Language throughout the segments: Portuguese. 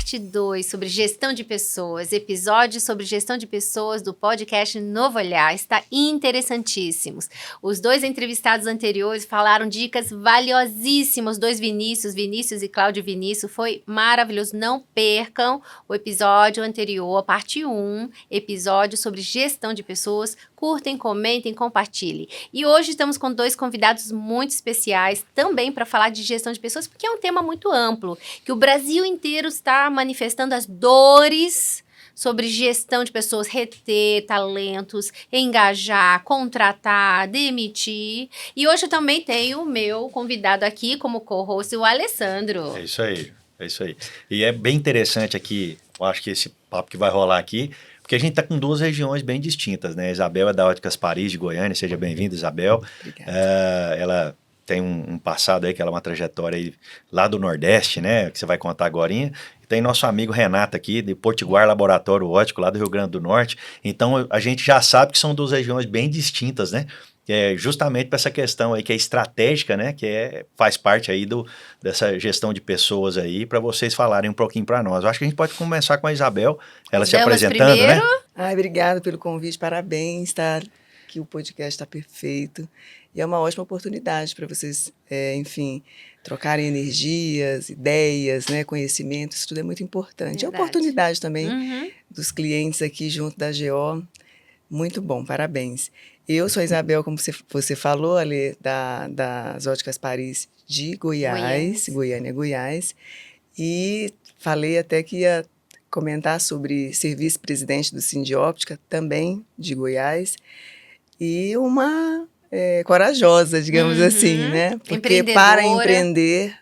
parte 2 sobre gestão de pessoas, episódio sobre gestão de pessoas do podcast Novo Olhar. Está interessantíssimos. Os 2 entrevistados anteriores falaram dicas valiosíssimas, 2 Vinícius e Cláudio Vinícius. Foi maravilhoso. Não percam o episódio anterior, a parte 1, episódio sobre gestão de pessoas. Curtem, comentem, compartilhem. E hoje estamos com 2 convidados muito especiais também para falar de gestão de pessoas, porque é um tema muito amplo, que o Brasil inteiro está manifestando as dores sobre gestão de pessoas, reter talentos, engajar, contratar, demitir. E hoje eu também tenho o meu convidado aqui como co-host, o Alessandro. É isso aí. E é bem interessante aqui, eu acho que esse papo que vai rolar aqui, porque a gente está com 2 regiões bem distintas, né? A Isabel é da Óticas Paris, de Goiânia. Seja bem-vinda, Isabel. Obrigada. Ela tem um passado aí, que ela é uma trajetória aí lá do Nordeste, né? Que você vai contar agorinha. E tem nosso amigo Renato aqui, de Potiguar Laboratório Óptico, lá do Rio Grande do Norte. Então, a gente já sabe que são 2 regiões bem distintas, né? Que é justamente para essa questão aí que é estratégica, né? Que faz parte aí dessa gestão de pessoas aí, para vocês falarem um pouquinho para nós. Eu acho que a gente pode começar com a Isabel, ela se apresentando, primeiro, né? Ai, obrigada pelo convite, parabéns, tá? Que o podcast está perfeito. E é uma ótima oportunidade para vocês, enfim, trocarem energias, ideias, né, conhecimentos, isso tudo é muito importante. Verdade. É oportunidade também dos clientes aqui junto da GO. Muito bom, parabéns. Eu sou a Isabel, como você falou, ali, das Óticas Paris de Goiânia, Goiás. E falei até que ia comentar sobre ser vice-presidente do Sindióptica, também de Goiás. E uma corajosa, digamos assim, né? Porque para empreender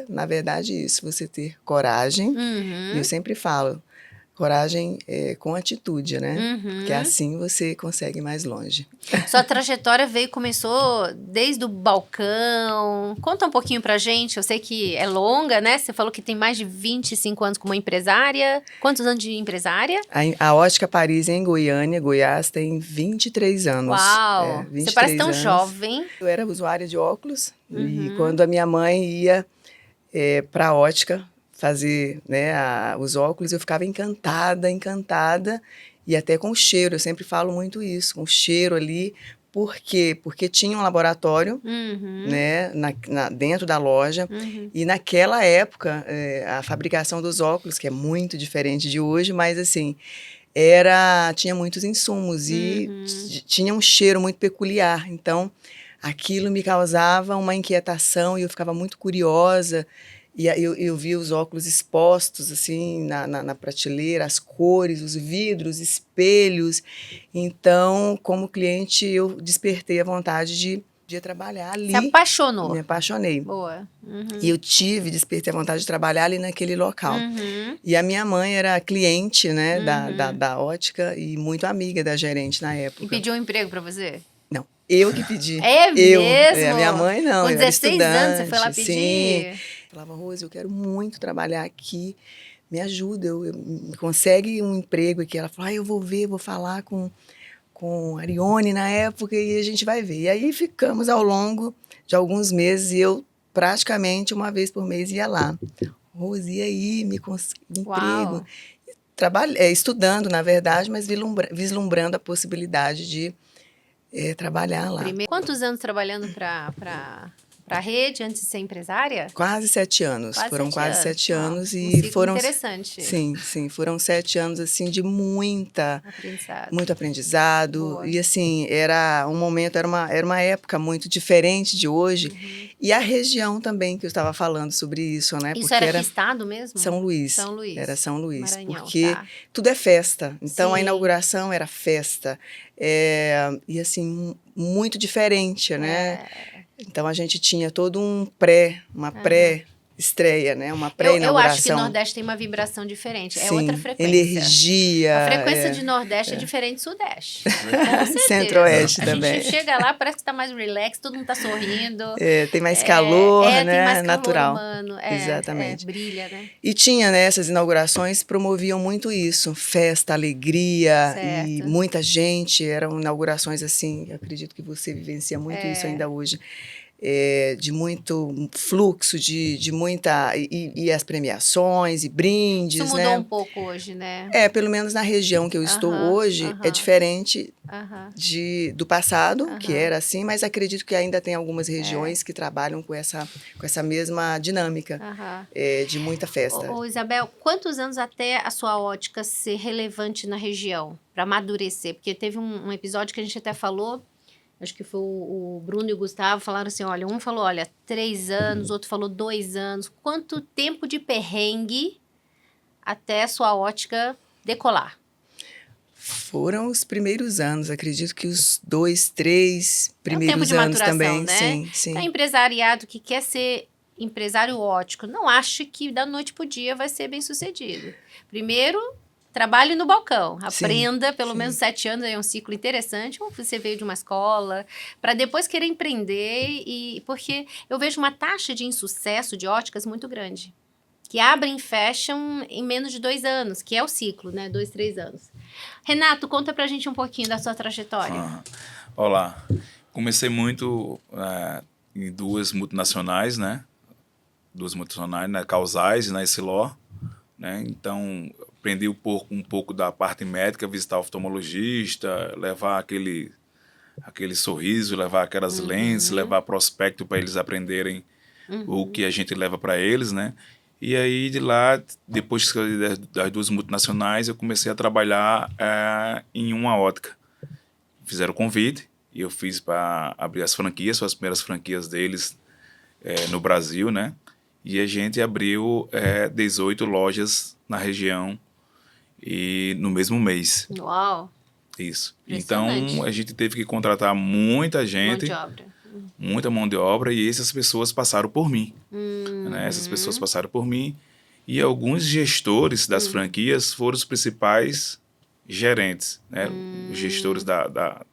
na verdade, isso, você ter coragem. E eu sempre falo, coragem com atitude, né? Porque assim você consegue ir mais longe. Sua trajetória começou desde o balcão. Conta um pouquinho pra gente. Eu sei que é longa, né? Você falou que tem mais de 25 anos como empresária. Quantos anos de empresária? A Ótica Paris em Goiânia, Goiás, tem 23 anos. Uau! 23 você parece tão anos. jovem. Eu era usuária de óculos e quando a minha mãe ia para a ótica fazer, né, os óculos, eu ficava encantada, e até com o cheiro, eu sempre falo muito isso, com o cheiro ali. Por quê? Porque tinha um laboratório, né, dentro da loja, e naquela época, a fabricação dos óculos, que é muito diferente de hoje, mas assim, tinha muitos insumos e tinha um cheiro muito peculiar, então aquilo me causava uma inquietação e eu ficava muito curiosa. E eu via os óculos expostos, assim, na prateleira, as cores, os vidros, espelhos. Então, como cliente, eu despertei a vontade de trabalhar ali. Se apaixonou. Me apaixonei. Boa. E eu despertei a vontade de trabalhar ali naquele local. E a minha mãe era cliente, né, da ótica e muito amiga da gerente na época. E pediu um emprego para você? Não, eu que pedi. É mesmo? A minha mãe não, Com eu era 16 estudante. anos você foi lá pedir? Sim. Falava, Rose, eu quero muito trabalhar aqui, me ajuda, consegue um emprego aqui. Ela falou, eu vou ver, vou falar com a Arione na época e a gente vai ver. E aí ficamos ao longo de alguns meses e eu praticamente uma vez por mês ia lá. Rose, e aí, me consegui um emprego. Estudando, na verdade, mas vislumbrando a possibilidade de trabalhar lá. Quantos anos trabalhando para a rede antes de ser empresária? Quase 7 anos. Foram quase 7 anos. E foram interessante. Sim. Foram 7 anos, assim, de muito aprendizado. Boa. E, assim, era um momento, era uma época muito diferente de hoje. E a região também, que eu estava falando sobre isso, né? Isso era que estado mesmo? São Luís. São Luís. Era São Luís. Maranhão, porque tudo é festa. Então, Sim. A inauguração era festa. E, assim, muito diferente, né? Então, a gente tinha todo uma pré-estreia, né? Uma pré-inauguração. Eu acho que o Nordeste tem uma vibração diferente. Sim, É outra frequência. Energia. A frequência de Nordeste é diferente do Sudeste. Centro-Oeste também. A gente chega lá, parece que está mais relax, todo mundo está sorrindo. Tem mais calor, né? Tem mais calor natural. humano. Exatamente. Brilha, né? E tinha, né? Essas inaugurações promoviam muito isso. Festa, alegria. Certo. E muita gente. Eram inaugurações assim, acredito que você vivencia muito isso ainda hoje. de muito fluxo, de muita... E as premiações e brindes, Isso mudou um pouco hoje, né? Pelo menos na região que eu estou hoje, é diferente do passado, que era assim, mas acredito que ainda tem algumas regiões que trabalham com essa mesma dinâmica de muita festa. Ô, Isabel, quantos anos até a sua ótica ser relevante na região, para amadurecer? Porque teve um episódio que a gente até falou, acho que foi o Bruno e o Gustavo, falaram assim, olha, um falou, 3 anos, outro falou 2 anos. Quanto tempo de perrengue até a sua ótica decolar? Foram os primeiros anos, acredito que os 2, 3 primeiros tempo de anos maturação, também, né? sim. Então, empresariado que quer ser empresário ótico, não ache que da noite pro dia vai ser bem sucedido. Primeiro, trabalhe no balcão, aprenda pelo menos 7 anos, aí é um ciclo interessante, ou você veio de uma escola, para depois querer empreender, porque eu vejo uma taxa de insucesso de óticas muito grande, que abrem e fecham em menos de 2 anos, que é o ciclo, né? 2, 3 anos. Renato, conta pra gente um pouquinho da sua trajetória. Olá, comecei muito em 2 multinacionais, né? 2 multinacionais, na Causais e na Essilor, né? Então, aprendi um pouco da parte médica, visitar o oftalmologista, levar aquele sorriso, levar aquelas lentes, levar prospecto para eles aprenderem o que a gente leva para eles, né? E aí, de lá, depois das 2 multinacionais, eu comecei a trabalhar em uma ótica. Fizeram o convite e eu fiz para abrir as franquias, foram as primeiras franquias deles no Brasil, né? E a gente abriu 18 lojas na região e no mesmo mês. Uau! Isso. Então, a gente teve que contratar muita gente. Mão de obra. Muita mão de obra, e essas pessoas passaram por mim. Né? Essas pessoas passaram por mim, e alguns gestores das franquias foram os principais gerentes. Né? Os gestores da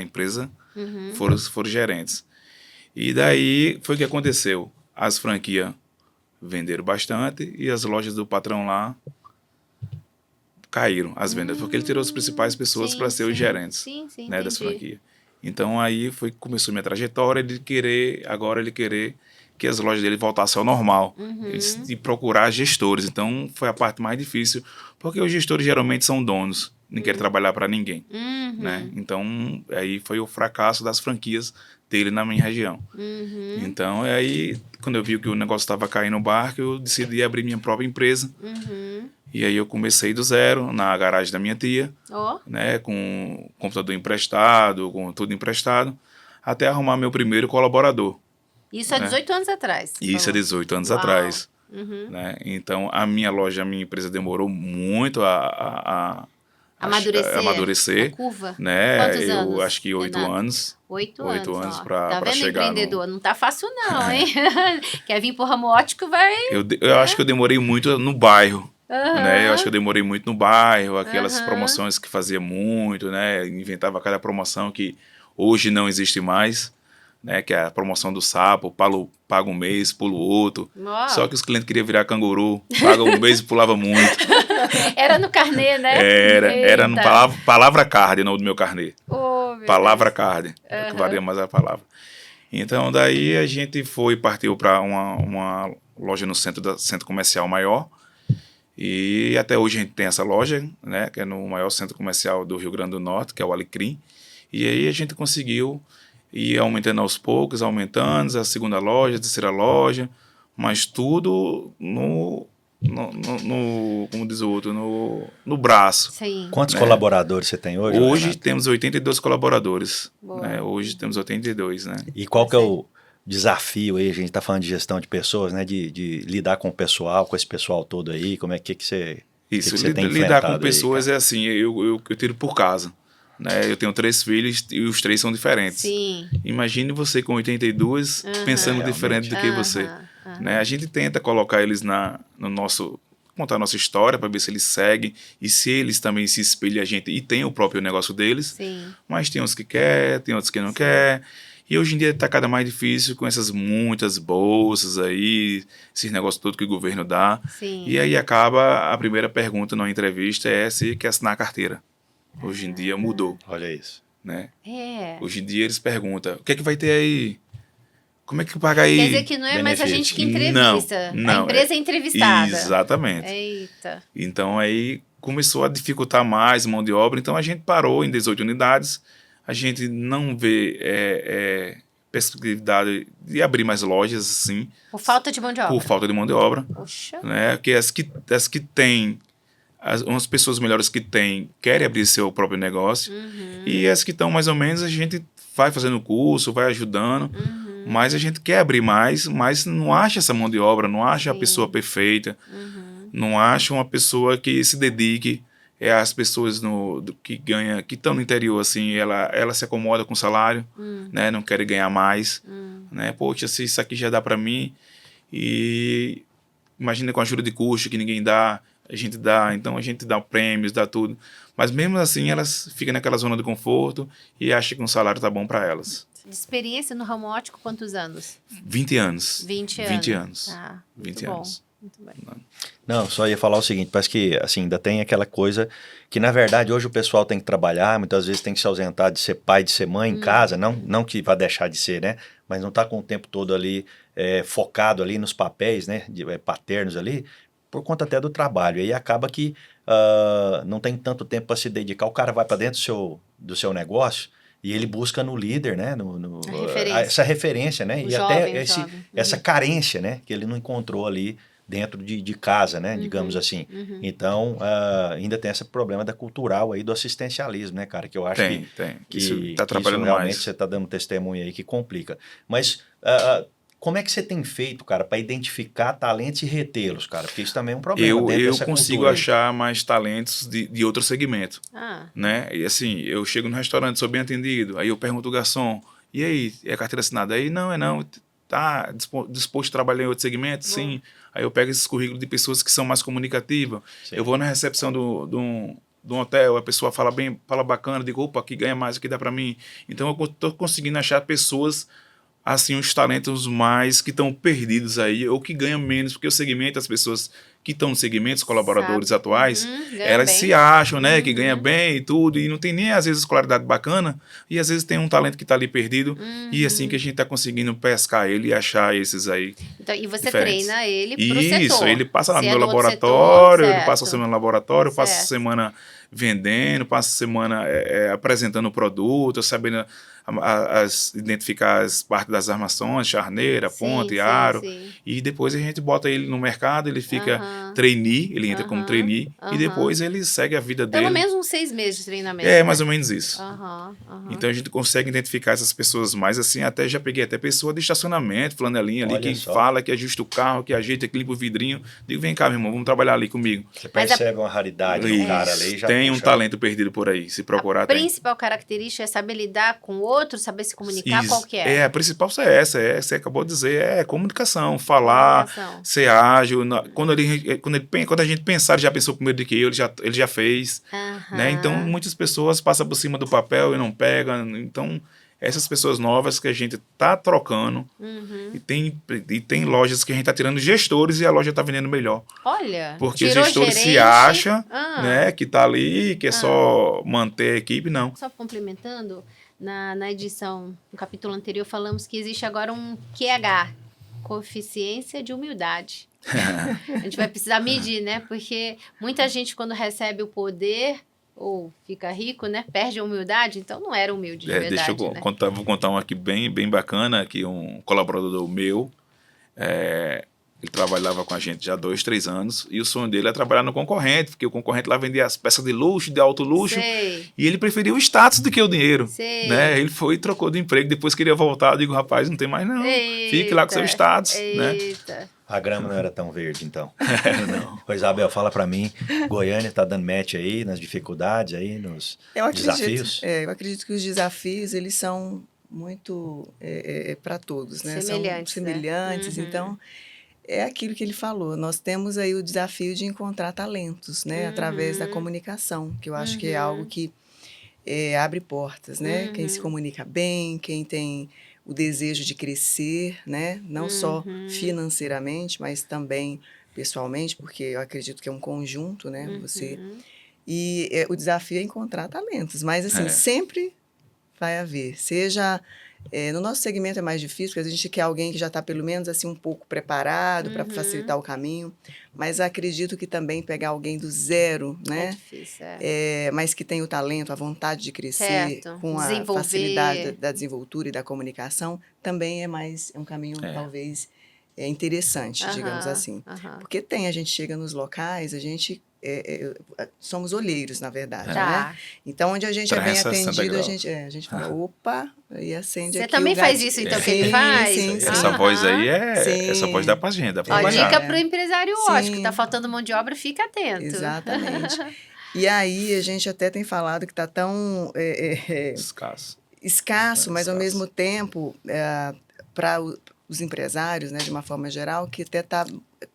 empresa foram gerentes. E daí foi o que aconteceu. As franquias venderam bastante e as lojas do patrão lá caíram, as vendas, porque ele tirou as principais pessoas para ser os gerentes né, das franquias. Então aí começou minha trajetória de agora ele querer que as lojas dele voltassem ao normal e procurar gestores. Então foi a parte mais difícil, porque os gestores geralmente são donos, não querem trabalhar para ninguém. Né? Então aí foi o fracasso das franquias dele na minha região. Então aí quando eu vi que o negócio estava caindo no barco, eu decidi abrir minha própria empresa. E aí eu comecei do zero, na garagem da minha tia, né, com computador emprestado, com tudo emprestado, até arrumar meu primeiro colaborador. Isso há 18 anos atrás? Isso há 18 anos atrás. Né? Então, a minha empresa demorou muito a amadurecer. A curva? Né? Quantos anos? Eu acho que 8 anos. 8 anos para tá vendo, chegar empreendedor? Não tá fácil não, hein? Quer vir pro ramo ótico, vai... Eu acho que eu demorei muito no bairro. Né? Eu acho que eu demorei muito no bairro, aquelas promoções que fazia muito, né? Inventava cada promoção que hoje não existe mais, né? Que é a promoção do sapo, paga um mês, pula o outro. Só que os clientes queriam virar canguru, paga um mês e pulava muito. Era no carnê, né? Era no palavra card, não do meu carnê. Palavra card, que varia mais a palavra. Então daí a gente partiu para uma loja no centro comercial maior. E até hoje a gente tem essa loja, né, que é no maior centro comercial do Rio Grande do Norte, que é o Alecrim. E aí a gente conseguiu ir aumentando aos poucos, aumentando a segunda loja, a terceira loja, mas tudo como diz o outro, no braço. Sim. Quantos colaboradores você tem hoje? Hoje temos 82 colaboradores. Né? Hoje temos 82, né? E qual que é o desafio aí? A gente está falando de gestão de pessoas, né? De lidar com o pessoal, com esse pessoal todo aí. Como é que você Isso, que você tem lidar com enfrentado pessoas aí, é assim, eu tiro por casa. Né? Eu tenho 3 filhos e os 3 são diferentes. Sim. Imagine você com 82 pensando diferente do que você. Né? A gente tenta colocar eles contar a nossa história para ver se eles seguem e se eles também se espelham a gente e tem o próprio negócio deles. Sim. Mas tem uns que quer, tem outros que não quer. E hoje em dia está cada mais difícil com essas muitas bolsas aí, esses negócios todos que o governo dá. Sim. E aí acaba, a primeira pergunta na entrevista é se quer assinar a carteira. Hoje em dia mudou. Olha isso. né? É. Hoje em dia eles perguntam, o que é que vai ter aí? Como é que paga aí? Quer dizer que não é mais a gente que entrevista. Não, a empresa é entrevistada. Exatamente. Eita. Então aí começou a dificultar mais mão de obra, então a gente parou em 18 unidades, a gente não vê perspectividade de abrir mais lojas assim, Por falta de mão de obra. por falta de mão de obra, Poxa. né? Porque as que têm, umas pessoas melhores que têm querem abrir seu próprio negócio, e as que estão mais ou menos a gente vai fazendo curso, vai ajudando, mas a gente quer abrir mais, mas não acha essa mão de obra, não acha a pessoa perfeita, não acha uma pessoa que se dedique. As pessoas que estão no interior, assim, ela se acomoda com o salário, né? Não querem ganhar mais, né? Poxa, se isso aqui já dá para mim, e imagina com a ajuda de custo que ninguém dá, a gente dá, então a gente dá prêmios, dá tudo. Mas mesmo assim, elas ficam naquela zona de conforto e acham que um salário tá bom para elas. De experiência no ramo óptico, quantos anos? 20 anos. 20 anos. 20 anos. Tá, 20 bom. anos. Muito bem. Não, só ia falar o seguinte, parece que assim, ainda tem aquela coisa que na verdade hoje o pessoal tem que trabalhar, muitas vezes tem que se ausentar de ser pai, de ser mãe em casa, não que vá deixar de ser, né? Mas não está com o tempo todo ali focado ali nos papéis, né? Paternos ali, por conta até do trabalho. E aí acaba que não tem tanto tempo para se dedicar. O cara vai para dentro do seu negócio e ele busca no líder, né? Essa referência, né? O e jovem, até essa carência, né? Que ele não encontrou ali dentro de casa, né? Digamos assim. Então, ainda tem esse problema da cultural aí, do assistencialismo, né, cara? Que eu acho que Isso está atrapalhando isso realmente mais. você está dando testemunho aí que complica. Mas como é que você tem feito, cara, para identificar talentos e retê-los, cara? Porque isso também é um problema dentro Eu dessa consigo cultura aí. achar mais talentos de outro segmento, Ah, né? E assim, eu chego no restaurante, sou bem atendido, aí eu pergunto ao garçom, e aí, é carteira assinada? Aí, não, tá disposto a trabalhar em outro segmento? Bom. Sim. Aí eu pego esses currículos de pessoas que são mais comunicativas. Sim. Eu vou na recepção de um hotel, a pessoa fala bem, fala bacana, digo, opa, aqui ganha mais, aqui dá pra mim. Então eu tô conseguindo achar pessoas, assim, os talentos mais que estão perdidos aí, ou que ganham menos, porque o segmento, as pessoas que estão no segmento, os colaboradores atuais, ganha elas bem. se acham, né, que ganha bem e tudo, e não tem nem, às vezes, escolaridade bacana, e às vezes tem um talento que está ali perdido, e assim que a gente está conseguindo pescar ele e achar esses aí. Então, e você diferentes. treina ele pro Isso, setor. ele passa lá Se no é meu no outro laboratório, setor, ele passa a certo. semana no laboratório, passa a Certo. semana vendendo, passa a semana apresentando o produto, sabendo identificar as partes das armações, charneira, ponta e aro. Sim. E depois a gente bota ele no mercado, ele fica Aham. trainee, ele entra como trainee, Aham. e depois ele segue a vida dele. Pelo menos uns 6 meses de treinamento. É, né? mais ou menos isso. Aham. Então a gente consegue identificar essas pessoas mais assim, já peguei até pessoa de estacionamento, flanelinha ali, Olha que só. fala, que ajusta o carro, que ajeita, que limpa o vidrinho. Digo, vem cá, meu irmão, vamos trabalhar ali comigo. Você Mas percebe uma raridade no cara ali e já Tem um puxa. talento perdido por aí, se procurar A tem. principal característica é saber lidar com o outro, saber se comunicar, qual que é? A principal é essa, você acabou de dizer, comunicação, falar, Comunicação. ser ágil. Quando a gente pensar, ele já pensou primeiro do que eu, ele já fez. Aham. Né? Então, muitas pessoas passam por cima do papel e não pegam. Então, essas pessoas novas que a gente está trocando, Uhum. e tem lojas que a gente está tirando gestores e a loja está vendendo melhor. Olha, Porque o tirou gestor se gerente. acha, Ah. né, que está ali, que é só manter a equipe, não. Só complementando, na edição, no capítulo anterior, falamos que existe agora um QH, coeficiência de humildade. A gente vai precisar medir, né? Porque muita gente, quando recebe o poder ou fica rico, né? Perde a humildade, então não era humilde de verdade, Deixa eu né? vou contar um aqui bem bacana, que um colaborador meu, ele trabalhava com a gente já há 2, 3 anos, e o sonho dele é trabalhar no concorrente, porque o concorrente lá vendia as peças de luxo, de alto luxo, Sei. e ele preferia o status do que o dinheiro. Sei. Né? Ele foi e trocou de emprego, depois queria voltar, eu digo, rapaz, não tem mais não, fique lá com seu status. Né? Eita. A grama não era tão verde, então. Não. Pois, Abel, fala pra mim, Goiânia tá dando match aí nas dificuldades, aí nos desafios? Eu acredito que os desafios, eles são muito para todos, né? Semelhantes, São né? semelhantes, Uhum. então é aquilo que ele falou. Nós temos aí o desafio de encontrar talentos, né? Através da comunicação, que eu acho que é algo que abre portas, né? Quem se comunica bem, quem tem o desejo de crescer, né? Não só financeiramente, mas também pessoalmente, porque eu acredito que é um conjunto, né? E o desafio é encontrar talentos, mas assim, sempre vai haver. Seja... no nosso segmento é mais difícil, porque a gente quer alguém que já está pelo menos assim um pouco preparado para facilitar o caminho, mas acredito que também pegar alguém do zero, É né? difícil, Mas que tem o talento, a vontade de crescer, Certo. com a Desenvolver. facilidade da desenvoltura e da comunicação, também é um caminho talvez interessante, digamos Aham, assim. aham. Porque a gente chega nos locais, a gente somos olheiros, na verdade, né? Tá. Então, onde a gente é bem 360 atendido, a graus. gente fala, opa, e acende Você aqui também o faz gatilho. isso, então, que Sim, ele faz? sim, sim. Essa voz aí Sim. essa voz dá pra gente, dá pra Ó, Olha, dica trabalhar. pro empresário Sim. ótico, tá faltando mão de obra, fica atento. Exatamente. E aí, a gente até tem falado que está tão escasso, mas ao mesmo tempo, para os empresários, né, de uma forma geral, que até está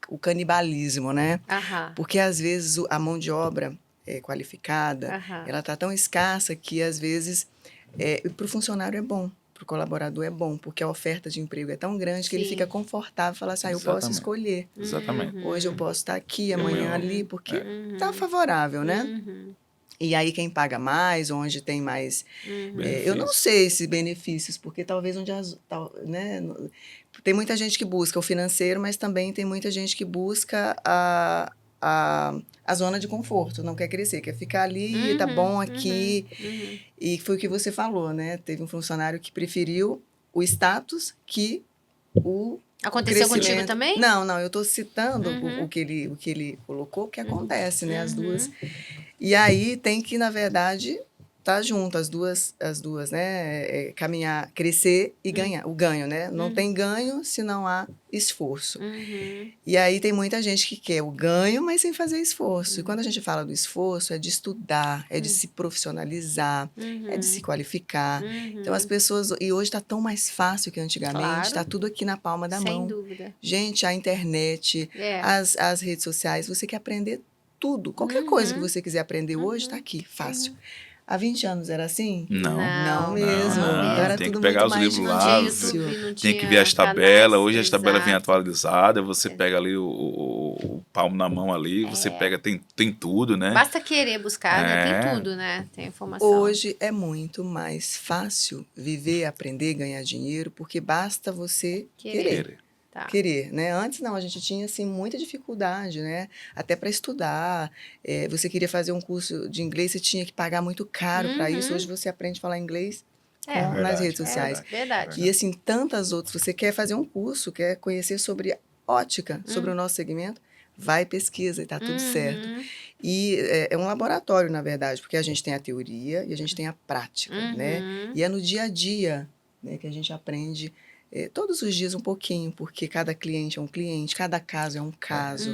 o canibalismo, né? Aham. Porque, às vezes, a mão de obra qualificada, Aham. ela está tão escassa que, às vezes, para o funcionário é bom, para o colaborador é bom, porque a oferta de emprego é tão grande que ele Sim. fica confortável e fala assim, eu posso Exatamente. escolher. Exatamente. Hoje eu posso estar aqui, amanhã ali, porque está Uhum. favorável, né? Uhum. E aí quem paga mais, onde tem mais... Uhum. eu não sei esses benefícios, porque talvez onde né, tem muita gente que busca o financeiro, mas também tem muita gente que busca a zona de conforto, não quer crescer, quer ficar ali, tá bom aqui. Uhum. E foi o que você falou, né? Teve um funcionário que preferiu o status que o Aconteceu contigo crescimento. também? Não, eu estou citando o que ele colocou, que acontece, né? As duas. E aí tem que, na verdade, estar junto, as duas, né? Caminhar, crescer e ganhar. O ganho, né? Não tem ganho se não há esforço. Uhum. E aí tem muita gente que quer o ganho, mas sem fazer esforço. E quando a gente fala do esforço, é de estudar, é de se profissionalizar, é de se qualificar. Então as pessoas... E hoje está tão mais fácil que antigamente, Claro. está tudo aqui na palma da mão. Sem dúvida. Gente, a internet, É. as redes sociais, você quer aprender tudo. Qualquer coisa que você quiser aprender hoje está aqui, fácil. Há 20 anos era assim? Não mesmo. não. Então era Tem tudo que pegar muito os mais livros Não lá, tinha difícil. YouTube, não tem que tinha ver as canais, tabelas. Hoje as tabelas vêm exato. atualizadas, você pega ali o palmo na mão ali, você pega, tem tudo, né? Basta querer buscar, né? Tem É. tudo, né? Tem informação. Hoje é muito mais fácil viver, aprender, ganhar dinheiro, porque basta você querer. Tá. Querer, né? Antes não, a gente tinha assim muita dificuldade, né? Até para estudar. Você queria fazer um curso de inglês, você tinha que pagar muito caro para isso. Hoje você aprende a falar inglês nas Verdade, redes sociais. Verdade. E assim, tantas outras. Você quer fazer um curso, quer conhecer sobre ótica, sobre o nosso segmento, vai pesquisa e tá tudo certo. E é um laboratório, na verdade, porque a gente tem a teoria e a gente tem a prática, né? E é no dia a dia, né, que a gente aprende todos os dias um pouquinho, porque cada cliente é um cliente, cada caso é um caso.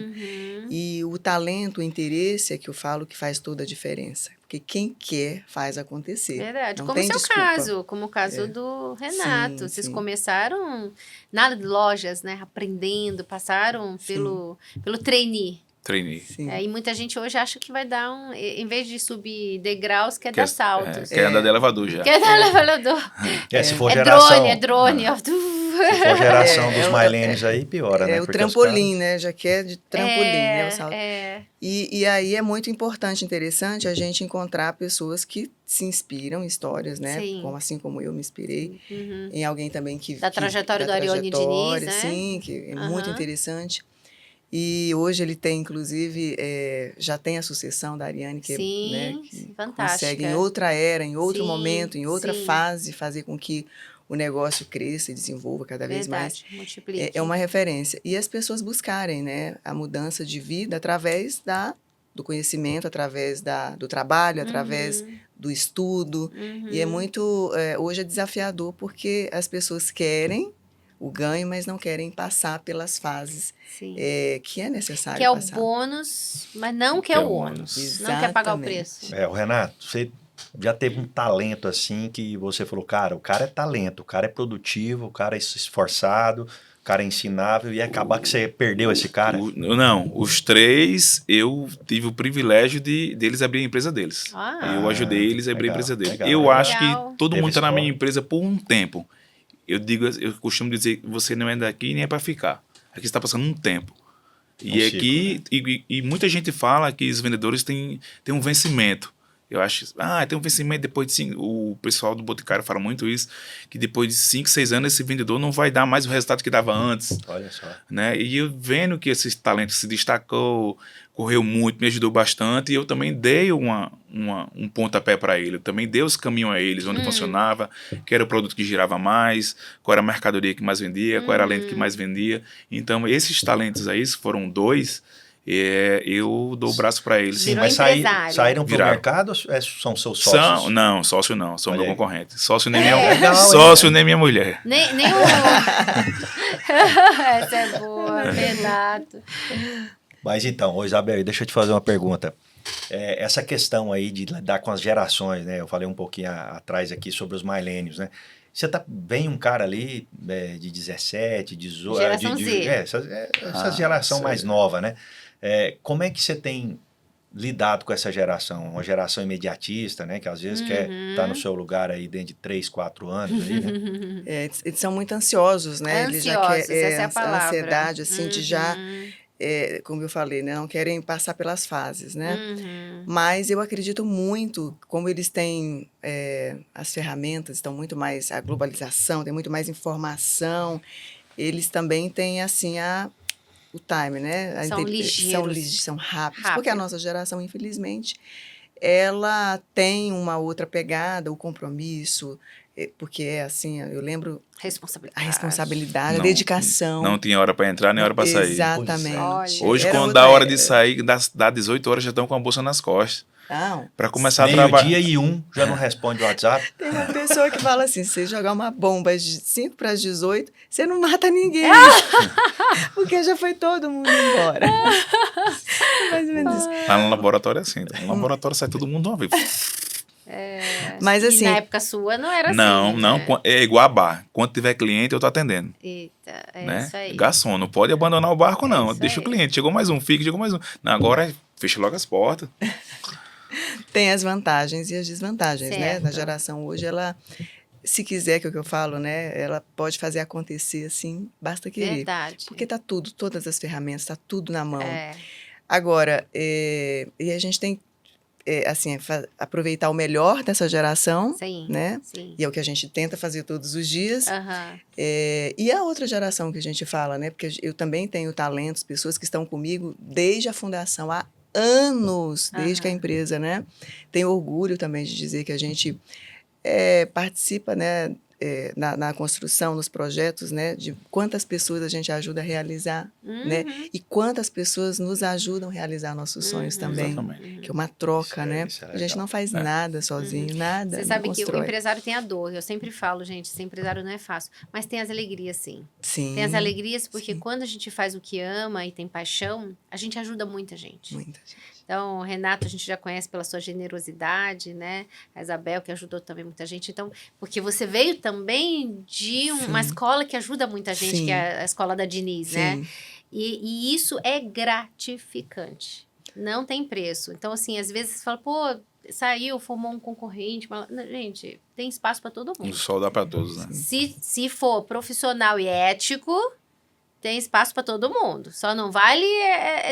E o talento, o interesse é que eu falo que faz toda a diferença. Porque quem quer faz acontecer. Verdade. Não Como tem o seu desculpa. caso, como o caso do Renato. Sim, Vocês sim. começaram nada de lojas, né? Aprendendo, passaram pelo trainee. Trainee. Sim. E muita gente hoje acha que vai dar em vez de subir degraus, quer dar saltos. Quer andar de elevador já. Quer dar elevador. Se for É geração, drone. Ó. se for geração dos É, milênios aí, piora, né? O Porque os trampolim, né? Já quer de trampolim, né? O salto. É. E aí é muito importante, interessante a gente encontrar pessoas que se inspiram em histórias, né? Sim. Assim como eu me inspirei. Em alguém também que... Da trajetória do da Arione trajetória, Diniz, né? sim, que é muito interessante. E hoje ele tem, inclusive, já tem a sucessão da Ariane, que, Sim, né, que fantástica. consegue em outra era, em outro Sim, momento, em outra sim. fase, fazer com que o negócio cresça e desenvolva cada vez mais. Verdade, multiplique. É uma referência. E as pessoas buscarem, né, a mudança de vida através do conhecimento, através do trabalho, através do estudo. E é muito... hoje é desafiador porque as pessoas querem o ganho, mas não querem passar pelas fases Sim. Que é necessário Que é o passar. bônus, mas não que é o ônus. Exatamente. Não quer pagar o preço. o Renato, você já teve um talento assim que você falou, cara, o cara é talento, o cara é produtivo, o cara é esforçado, o cara é ensinável e acabar que você perdeu esse cara? Não, os três eu tive o privilégio deles abrir a empresa deles. Eu ajudei eles a abrir a empresa deles. Eu acho que todo mundo está na minha empresa por um tempo. Eu costumo dizer que você não é daqui nem é para ficar. Aqui está passando um tempo. E ciclo, aqui, e muita gente fala que os vendedores têm um vencimento. Eu acho, tem um vencimento depois de 5, o pessoal do Boticário fala muito isso, que depois de 5, 6 anos esse vendedor não vai dar mais o resultado que dava antes. Olha só. Né? E eu vendo que esse talento se destacou, correu muito, me ajudou bastante, e eu também dei um pontapé para ele, eu também dei os caminhos a eles, onde funcionava, que era o produto que girava mais, qual era a mercadoria que mais vendia, qual era a lente que mais vendia. Então, esses talentos aí, foram 2, eu dou o braço para eles. Sim, Virou mas empresário. saíram pro Viraram. mercado ou são seus sócios? Não, sócio não, são Olha meu aí. concorrente. Sócio nem Legal, sócio nem minha mulher. Nem o... Essa é boa, Renato. Mas então, ô Isabel, deixa eu te fazer uma pergunta. Essa questão aí de lidar com as gerações, né? Eu falei um pouquinho atrás aqui sobre os milênios, né? Vem um cara ali de 17, 18... Geração Z. Essa geração mais nova, né? Como é que você tem lidado com essa geração? Uma geração imediatista, né? Que às vezes quer estar no seu lugar aí dentro de 3, 4 anos aí, né? Eles são muito ansiosos, né? Eles já Ansiosos, essa é a palavra. ansiedade, assim, de já... como eu falei, né, não querem passar pelas fases, né? Mas eu acredito muito, como eles têm as ferramentas, estão muito mais, a globalização, tem muito mais informação, eles também têm, assim, o time, né? São ligeiros. São rápidos, porque a nossa geração, infelizmente, ela tem uma outra pegada, o compromisso, porque assim, eu lembro a responsabilidade, a dedicação. Não tinha hora para entrar nem hora para sair. Exatamente. Hoje, quando dá hora de sair, dá 18 horas, já estão com a bolsa nas costas. Para começar a trabalhar. Meio-dia e 1 já não responde o WhatsApp. Tem uma pessoa que fala assim, se você jogar uma bomba de 5 para as 18, você não mata ninguém. Porque já foi todo mundo embora. Mais ou menos isso. Lá no laboratório é assim. No laboratório sai todo mundo de uma vez. Mas assim... E na época sua não era não, assim. Não, é igual a bar. Quando tiver cliente, eu tô atendendo. Eita, né? Isso aí. Garçom, não pode abandonar o barco, não. Deixa aí. o cliente. Chegou mais um, chegou mais um. Não, agora fecha logo as portas. Tem as vantagens e as desvantagens, né? Certo. Na geração hoje, ela, se quiser, que é o que eu falo, né? Ela pode fazer acontecer assim, basta querer. Verdade. Porque tá tudo, todas as ferramentas, tá tudo na mão. É. Agora, e a gente tem, assim, aproveitar o melhor dessa geração, Sim, né? sim. E é o que a gente tenta fazer todos os dias. Aham. E a outra geração que a gente fala, né? Porque eu também tenho talentos, pessoas que estão comigo desde a fundação, há anos, desde que a empresa, né? Tenho orgulho também de dizer que a gente participa, né? Na construção, nos projetos, né? De quantas pessoas a gente ajuda a realizar, né? E quantas pessoas nos ajudam a realizar nossos sonhos também. Exatamente. Que é uma troca, né? Isso é A gente legal. não faz nada sozinho, nada. Você não sabe que o constrói. empresário tem a dor. Eu sempre falo, gente, ser empresário não é fácil. Mas tem as alegrias, sim. Sim. Tem as alegrias porque sim. quando a gente faz o que ama e tem paixão, a gente ajuda muita gente. Muita gente. Então, o Renato, a gente já conhece pela sua generosidade, né? A Isabel, que ajudou também muita gente. Então, porque você veio também de uma escola que ajuda muita gente, Sim. que é a escola da Diniz, né? Sim. E isso é gratificante. Não tem preço. Então, assim, às vezes você fala, pô, saiu, formou um concorrente. Mas... Não, gente, tem espaço para todo O mundo. sol dá para todos, né? Se for profissional e ético, tem espaço para todo mundo. Só não vale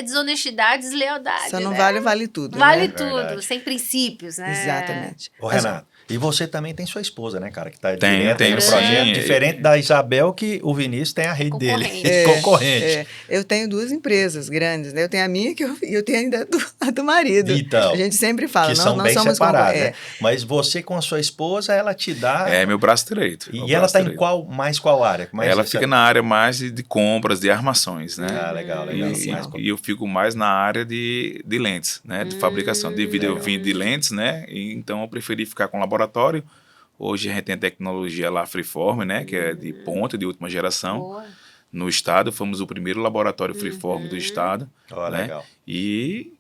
desonestidade, deslealdade. Só não né? vale tudo, Vale né? tudo, Verdade. sem princípios, né? Exatamente. Ô, Renato, e você também tem sua esposa, né, cara? Que tá Tem, direto tem, no sim. projeto. Diferente da Isabel, que o Vinícius tem a rede Concorrente. dele. Concorrente. Eu tenho 2 empresas grandes, né? Eu tenho a minha e eu tenho ainda a do marido. Então, A gente sempre fala, que não, são não bem somos separadas, concorrentes. né? Mas você com a sua esposa, ela te dá... É meu braço direito. E ela tá em qual área? Ela fica na área mais de compras, de armações, né? Ah, legal. E eu fico mais na área de lentes, né? De fabricação. Devido eu vim de lentes, né? E então eu preferi ficar com laboratório. Hoje a gente tem a tecnologia lá Freeform, né? Que é de ponta, de última geração. Boa. No estado, fomos o primeiro laboratório Freeform do estado. Ó, né? legal. E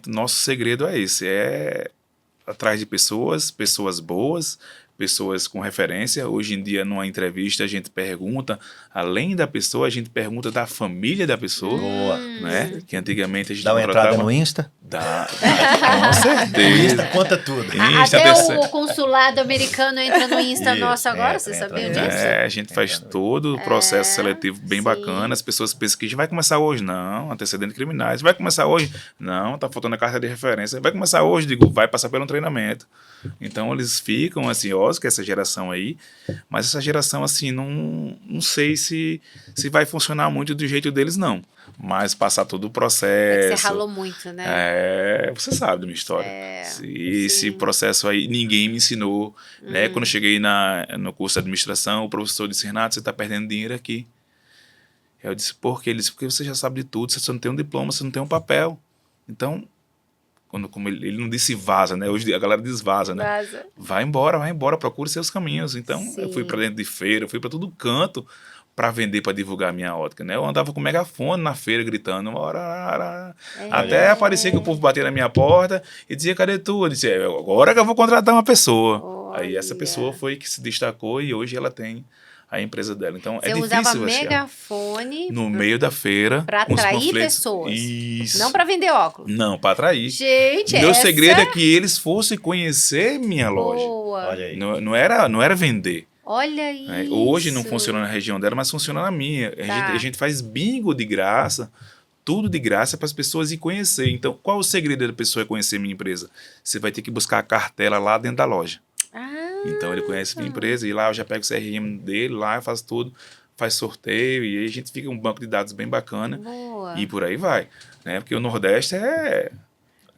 nosso segredo é esse, atrás de pessoas boas, pessoas com referência. Hoje em dia, numa entrevista, a gente pergunta, além da pessoa, a gente pergunta da família da pessoa, Boa. né? Que antigamente a gente Dá uma entrada contratava- no Insta. Dá, com certeza. Conta tudo. Até o consulado americano entra no Insta nosso agora, vocês entra, sabiam entra. disso? A gente faz todo o processo seletivo bem sim. bacana. As pessoas pensam que vai começar hoje. Não, antecedentes criminais. Vai começar hoje? Não, tá faltando a carta de referência. Vai começar hoje? Digo, vai passar pelo treinamento. Então, eles ficam ansiosos com essa geração aí. Mas essa geração, assim, não sei se vai funcionar muito do jeito deles, não. Mas passar todo o processo... É que você ralou muito, né? Você sabe da minha história. Esse processo aí, ninguém me ensinou. Né? Quando eu cheguei no curso de administração, o professor disse, Renato, você está perdendo dinheiro aqui. Eu disse, por quê? Ele disse, porque você já sabe de tudo, você não tem um diploma, você não tem um papel. Então, como ele não disse vaza, né? Hoje a galera diz vaza, né? Vaza. Vai embora, procure seus caminhos. Então, eu fui para dentro de feira, eu fui para todo canto para vender, para divulgar a minha ótica, né? Eu andava com megafone na feira gritando, até aparecer que o povo batia na minha porta e dizia, cadê tu? Eu disse, agora que eu vou contratar uma pessoa. Aí essa pessoa foi que se destacou e hoje ela tem a empresa dela. Então, você é difícil usava megafone no meio da feira para atrair pessoas. Isso. Não para vender óculos. Não, para atrair. Gente, meu segredo é que eles fossem conhecer minha loja. Boa. Olha aí. Não era vender. Olha isso. Hoje não funciona na região dela, mas funciona na minha. A gente faz bingo de graça, tudo de graça para as pessoas ir conhecer. Então, qual o segredo da pessoa conhecer minha empresa? Você vai ter que buscar a cartela lá dentro da loja. Então, ele conhece minha empresa e lá eu já pego o CRM dele, lá eu faço tudo, faz sorteio e aí a gente fica um banco de dados bem bacana. Boa. E por aí vai. Né? Porque o Nordeste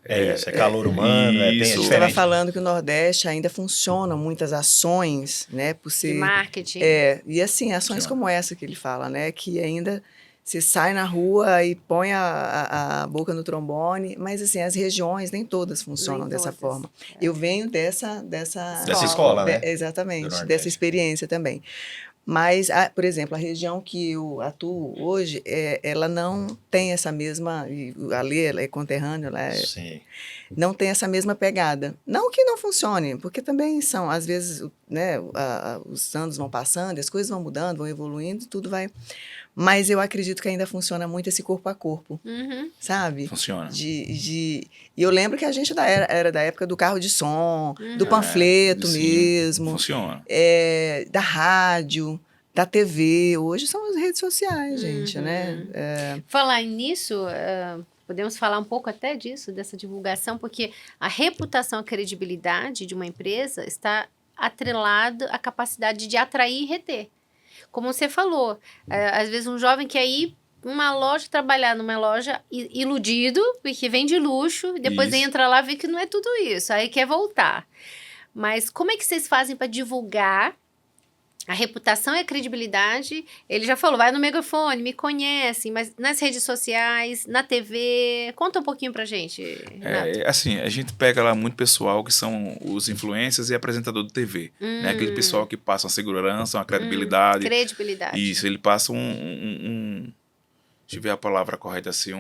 isso, é calor humano, tem isso. diferente. Você estava falando que o Nordeste ainda funciona muitas ações, né? Por ser, de marketing. E assim, ações como essa que ele fala, né? Que ainda você sai na rua e põe a boca no trombone, mas assim, as regiões nem todas funcionam Nem dessa todas. forma. Eu venho dessa escola, né? Exatamente, dessa experiência também. Mas, por exemplo, a região que eu atuo hoje, ela não tem essa mesma... A Lê, ela é conterrânea, Sim. não tem essa mesma pegada. Não que não funcione, porque também são, às vezes, né, os anos vão passando, as coisas vão mudando, vão evoluindo, tudo vai... Mas eu acredito que ainda funciona muito esse corpo a corpo, sabe? Funciona. E eu lembro que a gente era da época do carro de som, do panfleto mesmo. Funciona. Da rádio, da TV. Hoje são as redes sociais, gente, né? Falar nisso, podemos falar um pouco até disso, dessa divulgação, porque a reputação, a credibilidade de uma empresa está atrelada à capacidade de atrair e reter. Como você falou, às vezes um jovem quer ir uma loja, trabalhar numa loja iludido, porque vende luxo, e depois entra lá e vê que não é tudo isso, aí quer voltar. Mas como é que vocês fazem para divulgar a reputação e a credibilidade? Ele já falou, vai no megafone, me conhecem, mas nas redes sociais, na TV, conta um pouquinho pra gente, Renato. Assim, a gente pega lá muito pessoal que são os influencers e apresentador de TV, né? Aquele pessoal que passa uma segurança, uma credibilidade. Credibilidade. Isso, ele passa deixa eu ver a palavra correta assim,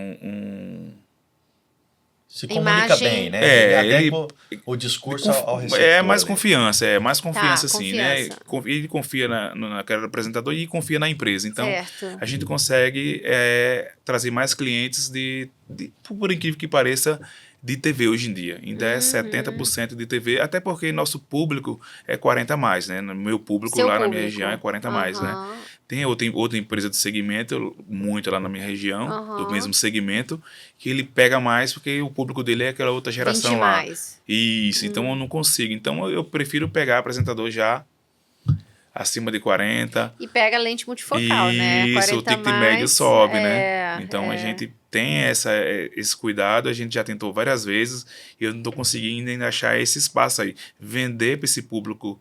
Se comunica Imagem. bem, né? Ele- o discurso ao receptor. É mais ali. confiança, assim, confiança. né? Ele confia naquele apresentador e confia na empresa. Então, Certo. a gente consegue trazer mais clientes por incrível que pareça, de TV hoje em dia. Ainda é 70% de TV, até porque nosso público é 40 a mais, né? No meu público Seu lá na público. minha região é 40 a mais, né? Tem outra empresa de segmento, muito lá na minha região, do mesmo segmento, que ele pega mais porque o público dele é aquela outra geração 20 lá. mais. Isso, então eu não consigo. Então eu prefiro pegar apresentador já acima de 40. E pega lente multifocal, né? Isso, 40 o ticket mais, médio sobe, né? Então a é. gente tem esse cuidado, a gente já tentou várias vezes e eu não estou conseguindo ainda achar esse espaço aí. Vender para esse público,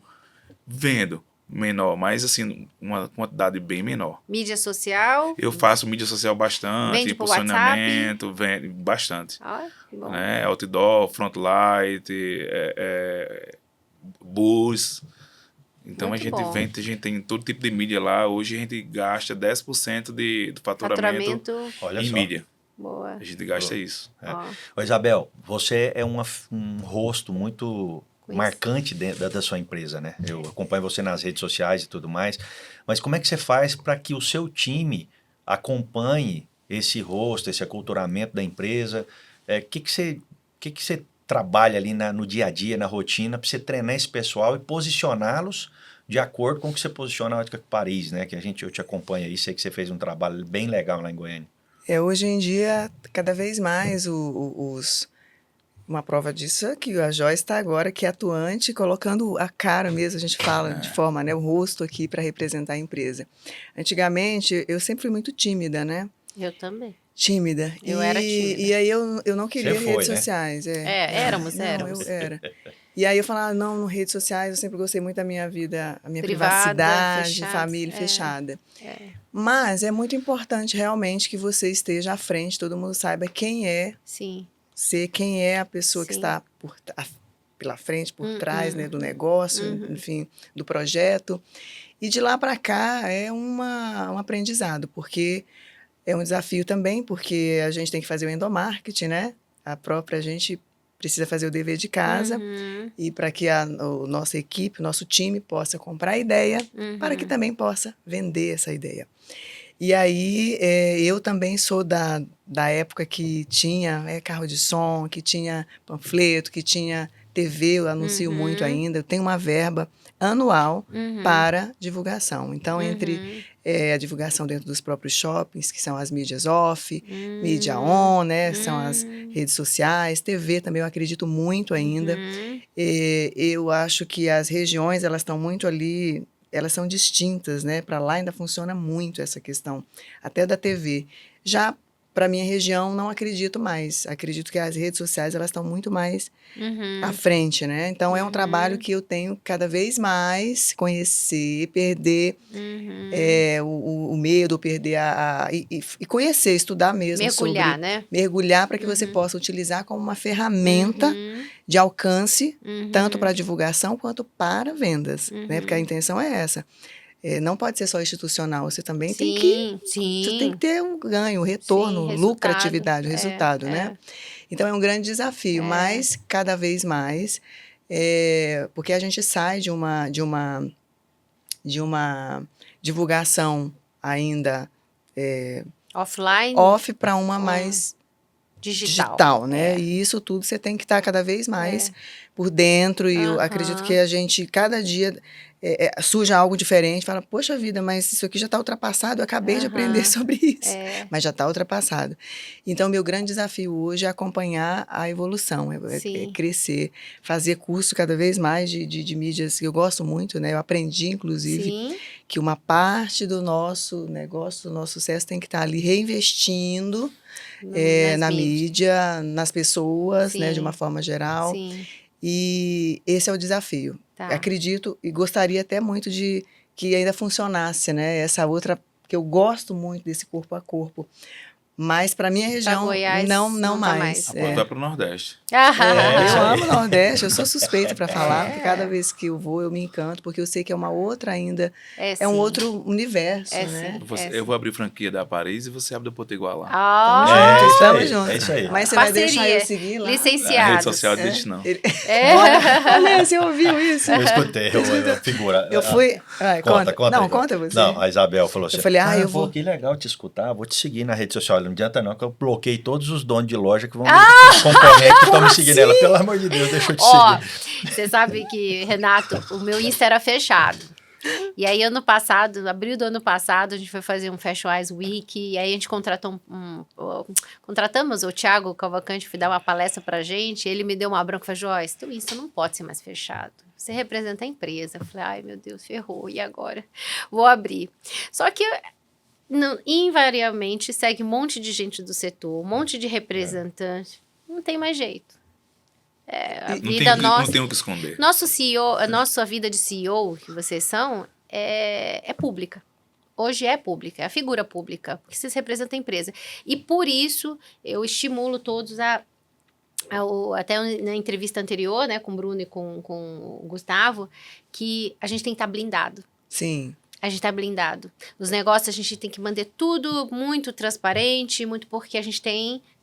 vendo menor, mas assim, uma quantidade bem menor. Mídia social. Eu faço mídia social bastante, Vende por impulsionamento, vende bastante. Ó, que bom. Né? Outdoor, frontlight, bus. Então Muito a bom. gente tem todo tipo de mídia lá. Hoje a gente gasta 10% do faturamento Olha em só. mídia. Boa. A gente gasta isso. Ó. Ô, Isabel, você é um rosto muito marcante dentro da sua empresa, né? Eu acompanho você nas redes sociais e tudo mais, mas como é que você faz para que o seu time acompanhe esse rosto, esse aculturamento da empresa? que você trabalha ali no dia a dia, na rotina, para você treinar esse pessoal e posicioná-los de acordo com o que você posiciona na Ótica Paris, né? Que eu te acompanho aí, sei que você fez um trabalho bem legal lá em Goiânia. Hoje em dia, cada vez mais, uma prova disso é que a Joyce está agora que é atuante, colocando a cara mesmo, a gente fala de forma, né, o rosto aqui para representar a empresa. Antigamente, eu sempre fui muito tímida, né? Eu também. Tímida. Eu era tímida. E aí eu não queria Você foi, redes né? sociais. Éramos. Eu era. E aí eu falava, não, redes sociais, eu sempre gostei muito da minha vida, a minha Privada, privacidade, fechada, família fechada. É. Mas é muito importante realmente que você esteja à frente, todo mundo saiba quem é Sim. quem é a pessoa que Sim. está pela frente, por trás, né, do negócio, enfim, do projeto. E de lá para cá é um aprendizado, porque é um desafio também, porque a gente tem que fazer o endomarketing, né? A gente precisa fazer o dever de casa e para que a nossa equipe, o nosso time possa comprar a ideia, para que também possa vender essa ideia. E aí, eu também sou da época que tinha carro de som, que tinha panfleto, que tinha TV, eu anuncio muito ainda. Eu tenho uma verba anual para divulgação. Então, entre a divulgação dentro dos próprios shoppings, que são as mídias off, mídia on, né, são as redes sociais, TV também eu acredito muito ainda. Eu acho que as regiões, elas estão muito ali, elas são distintas, né? Para lá ainda funciona muito essa questão, até da TV. Já para minha região, não acredito mais. Acredito que as redes sociais, elas estão muito mais à frente, né? Então, é um trabalho que eu tenho cada vez mais conhecer, perder o medo, perder e conhecer, estudar mesmo Mergulhar, sobre... né? Mergulhar para que você possa utilizar como uma ferramenta de alcance, tanto para divulgação quanto para vendas, né? Porque a intenção é essa. Não pode ser só institucional, você também tem que... Você tem que ter um ganho, um retorno, Sim, lucratividade, resultado, né? Então, é um grande desafio, mas cada vez mais, porque a gente sai de uma divulgação ainda Offline, off para uma mais digital, né? E isso tudo você tem que estar cada vez mais por dentro. E eu acredito que a gente, cada dia, surge algo diferente. Fala, poxa vida, mas isso aqui já está ultrapassado. Eu acabei de aprender sobre isso. Mas já está ultrapassado. Então, meu grande desafio hoje é acompanhar a evolução, é crescer, fazer curso cada vez mais de mídias que eu gosto muito, né? Eu aprendi, inclusive, que uma parte do nosso negócio, do nosso sucesso tem que estar ali reinvestindo na mídia, nas pessoas, né, de uma forma geral. E esse é o desafio. Acredito e gostaria até muito de que ainda funcionasse, né, essa outra, que eu gosto muito desse corpo a corpo. Mas para minha região, Goiás, não mais. Vai para o Nordeste. Eu amo o Nordeste, eu sou suspeita para falar, porque cada vez que eu vou, eu me encanto, porque eu sei que é uma outra ainda, é um outro universo, né? Eu vou abrir franquia da Paris e você abre do Potiguar lá. Estamos juntos. É isso aí. Mas você vai deixar eu seguir lá? Licenciados. A rede social diz não. Olha, você ouviu isso? Eu escutei, figura. Eu fui... Conta. Não, conta você. Não, a Isabel falou assim, eu falei, eu vou... que legal te escutar, vou te seguir na rede social. Não adianta não, que eu bloqueei todos os donos de loja que vão concorrer que estão me seguindo ela. Pelo amor de Deus, deixa eu te seguir. Você sabe que, Renato, o meu Insta era fechado. E aí, abril do ano passado, a gente foi fazer um Fashion Eyes Week, e aí a gente contratamos o Thiago Cavalcante, foi dar uma palestra pra gente, ele me deu uma bronca, falou, Joyce, teu Insta não pode ser mais fechado. Você representa a empresa. Eu falei, ai, meu Deus, ferrou, e agora? Vou abrir. Só que... invariavelmente segue um monte de gente do setor, um monte de representante, não tem mais jeito. Não tem o que esconder. Nosso CEO, a nossa vida de CEO, que vocês são, é pública. Hoje é pública, é a figura pública, porque vocês representam a empresa. E por isso, eu estimulo todos até na entrevista anterior, né, com o Bruno e com o Gustavo, que a gente tem que estar blindado. Sim. A gente tá blindado. Os negócios a gente tem que manter tudo muito transparente, muito porque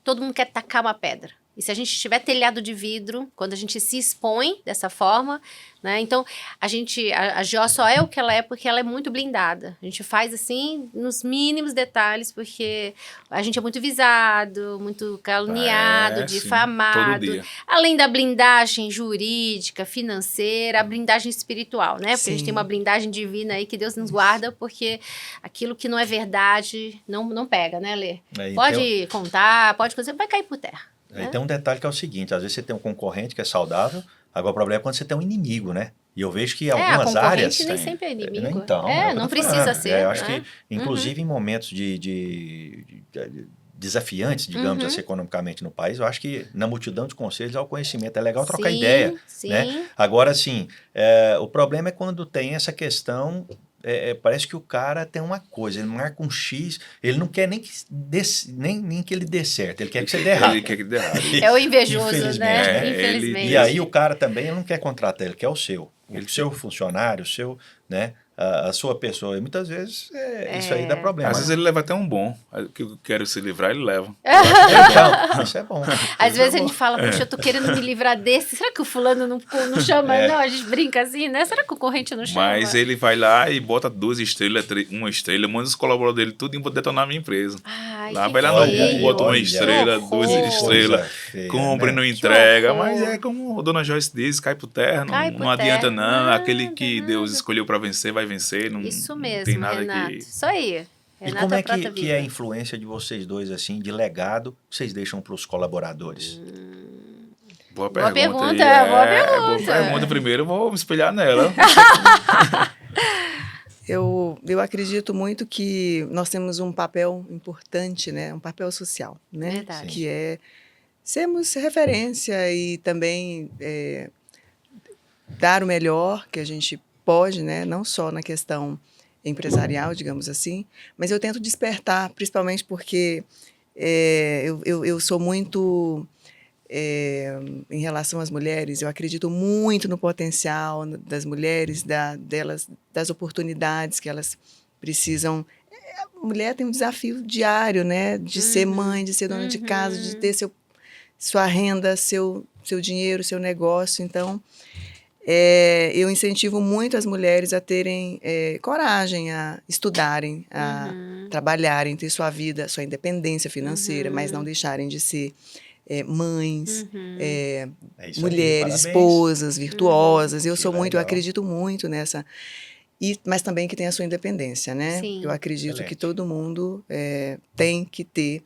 todo mundo quer tacar uma pedra. E se a gente tiver telhado de vidro, quando a gente se expõe dessa forma, né? Então, a Jó só é o que ela é porque ela é muito blindada. A gente faz assim, nos mínimos detalhes, porque a gente é muito visado, muito caluniado, sim, difamado. todo dia. Além da blindagem jurídica, financeira, a blindagem espiritual, né? Porque a gente Sim. tem uma blindagem divina aí que Deus nos guarda, porque aquilo que não é verdade não pega, né, Lê? Aí Pode contar, pode fazer, vai cair por terra. Aí né? tem um detalhe que é o seguinte, às vezes você tem um concorrente que é saudável, agora o problema é quando você tem um inimigo, né? E eu vejo que em a algumas concorrente áreas... nem tem. sempre é inimigo. Então, é, é o que eu não tô precisa falando. ser. Eu acho né? que, inclusive em momentos de desafiantes, digamos assim, economicamente no país, eu acho que na multidão de conselhos há o conhecimento, é legal trocar Sim, ideia, sim. né? Agora, assim, o problema é quando tem essa questão, parece que o cara tem uma coisa, ele marca um X, ele não quer nem que ele dê certo, ele quer que você dê errado. Ele quer que dê errado. É o invejoso, Infelizmente, né? né? Infelizmente. E aí o cara também ele não quer contratar, ele quer o seu. O seu funcionário, o seu, né? A sua pessoa. E muitas vezes isso aí dá problema. Às vezes ele leva até um bom. Que eu quero se livrar, ele leva. Então, isso é bom. Às vezes a gente fala, puxa, eu tô querendo me livrar desse. Será que o fulano não chama? Não, a gente brinca assim, né? Será que o concorrente não chama? Mas ele vai lá e bota 2 estrelas, 1 estrela, manda os colaboradores dele tudo pra detonar a minha empresa. Ai, Lá que vai lá no feio. Google, bota 1 olha, estrela, que 2 horror. estrelas, Coisa feia, compra e né? não entrega. horror. Mas é como a dona Joyce diz, cai por terra, Cai não, por não adianta terra, não. nada, Aquele que Deus nada. escolheu pra vencer, vai vencer. Não, Isso não mesmo, tem nada Renato. que... Isso aí. E Renato como é Prata que Viva. é a influência de vocês dois, assim, de legado, que vocês deixam para os colaboradores? Boa Boa pergunta. pergunta, aí. boa Boa pergunta. pergunta. Primeiro eu vou me espelhar nela. Eu acredito muito que nós temos um papel importante, né? Um papel social, né? Verdade. Que é sermos referência e também dar o melhor que a gente pode, né? Não só na questão empresarial, digamos assim, mas eu tento despertar, principalmente porque eu sou muito... em relação às mulheres, eu acredito muito no potencial das mulheres, delas, das oportunidades que elas precisam. A mulher tem um desafio diário, né? De ser mãe, de ser dona de casa, de ter sua renda, seu dinheiro, seu negócio. Então, eu incentivo muito as mulheres a terem coragem, a estudarem, a trabalharem, ter sua vida, sua independência financeira, mas não deixarem de ser mães, É isso aí, mulheres, parabéns. esposas, virtuosas. Eu Que sou muito, eu legal. acredito muito nessa. Mas também que tem a sua independência, né? Sim. Eu acredito Excelente. que todo mundo tem que ter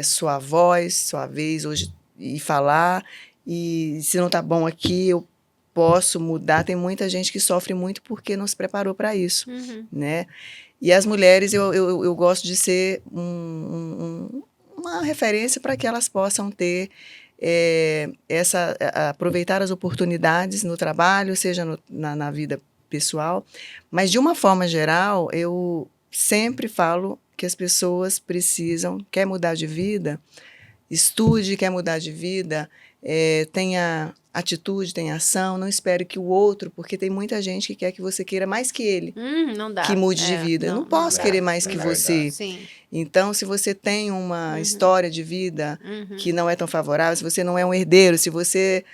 sua voz, sua vez hoje e falar. E se não tá bom aqui, eu posso mudar. Tem muita gente que sofre muito porque não se preparou para isso, né? E as mulheres, eu gosto de ser uma referência para que elas possam ter aproveitar as oportunidades no trabalho, seja na vida pessoal, mas de uma forma geral, eu sempre falo que as pessoas precisam, quer mudar de vida, estude, quer mudar de vida, tenha atitude, tenha ação, não espere que o outro, porque tem muita gente que quer que você queira mais que ele, Não dá. que mude de vida. Eu não posso dá. querer mais É que verdade. você. Sim. Então, se você tem uma história de vida que não é tão favorável, se você não é um herdeiro, se você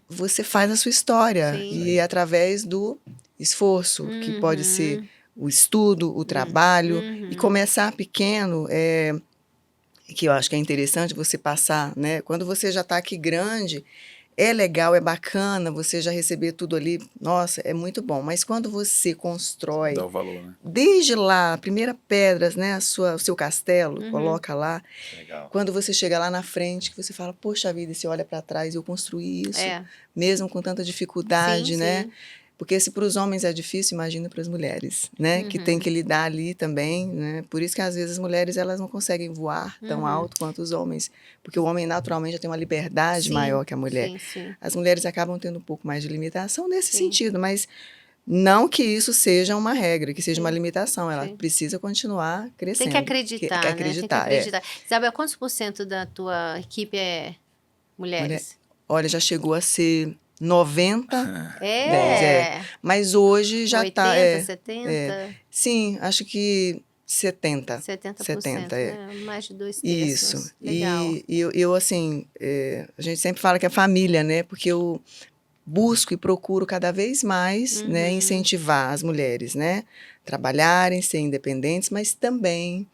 você faz a sua história Sim. e através do esforço, que pode ser o estudo, o trabalho e começar pequeno, que eu acho que é interessante você passar, né? Quando você já está aqui grande, é legal, é bacana você já receber tudo ali, nossa, é muito bom. Mas quando você constrói Dá o valor, né? desde lá, a primeira pedra, né, o seu castelo, coloca lá. Legal. Quando você chega lá na frente, que você fala, poxa vida, e você olha para trás, eu construí isso, É. mesmo com tanta dificuldade, Sim, né? sim. Porque se para os homens é difícil, imagina para as mulheres, né? Que tem que lidar ali também, né? Por isso que às vezes as mulheres elas não conseguem voar tão alto quanto os homens, porque o homem naturalmente já tem uma liberdade Sim, maior que a mulher. Sim, sim. As mulheres acabam tendo um pouco mais de limitação nesse Sim. sentido, mas não que isso seja uma regra, que seja uma limitação. Ela Sim. precisa continuar crescendo. Tem que acreditar, Tem né? que acreditar, Tem que acreditar. Isabel, quantos por cento da tua equipe é mulheres? Olha, já chegou a ser 90, É. 10, mas hoje já 80, está... 70? Sim, acho que 70. 70%, mais de 2/3. Isso. Legal. E eu assim, a gente sempre fala que é família, né? Porque eu busco e procuro cada vez mais, né, incentivar as mulheres, né? Trabalharem, ser independentes, mas também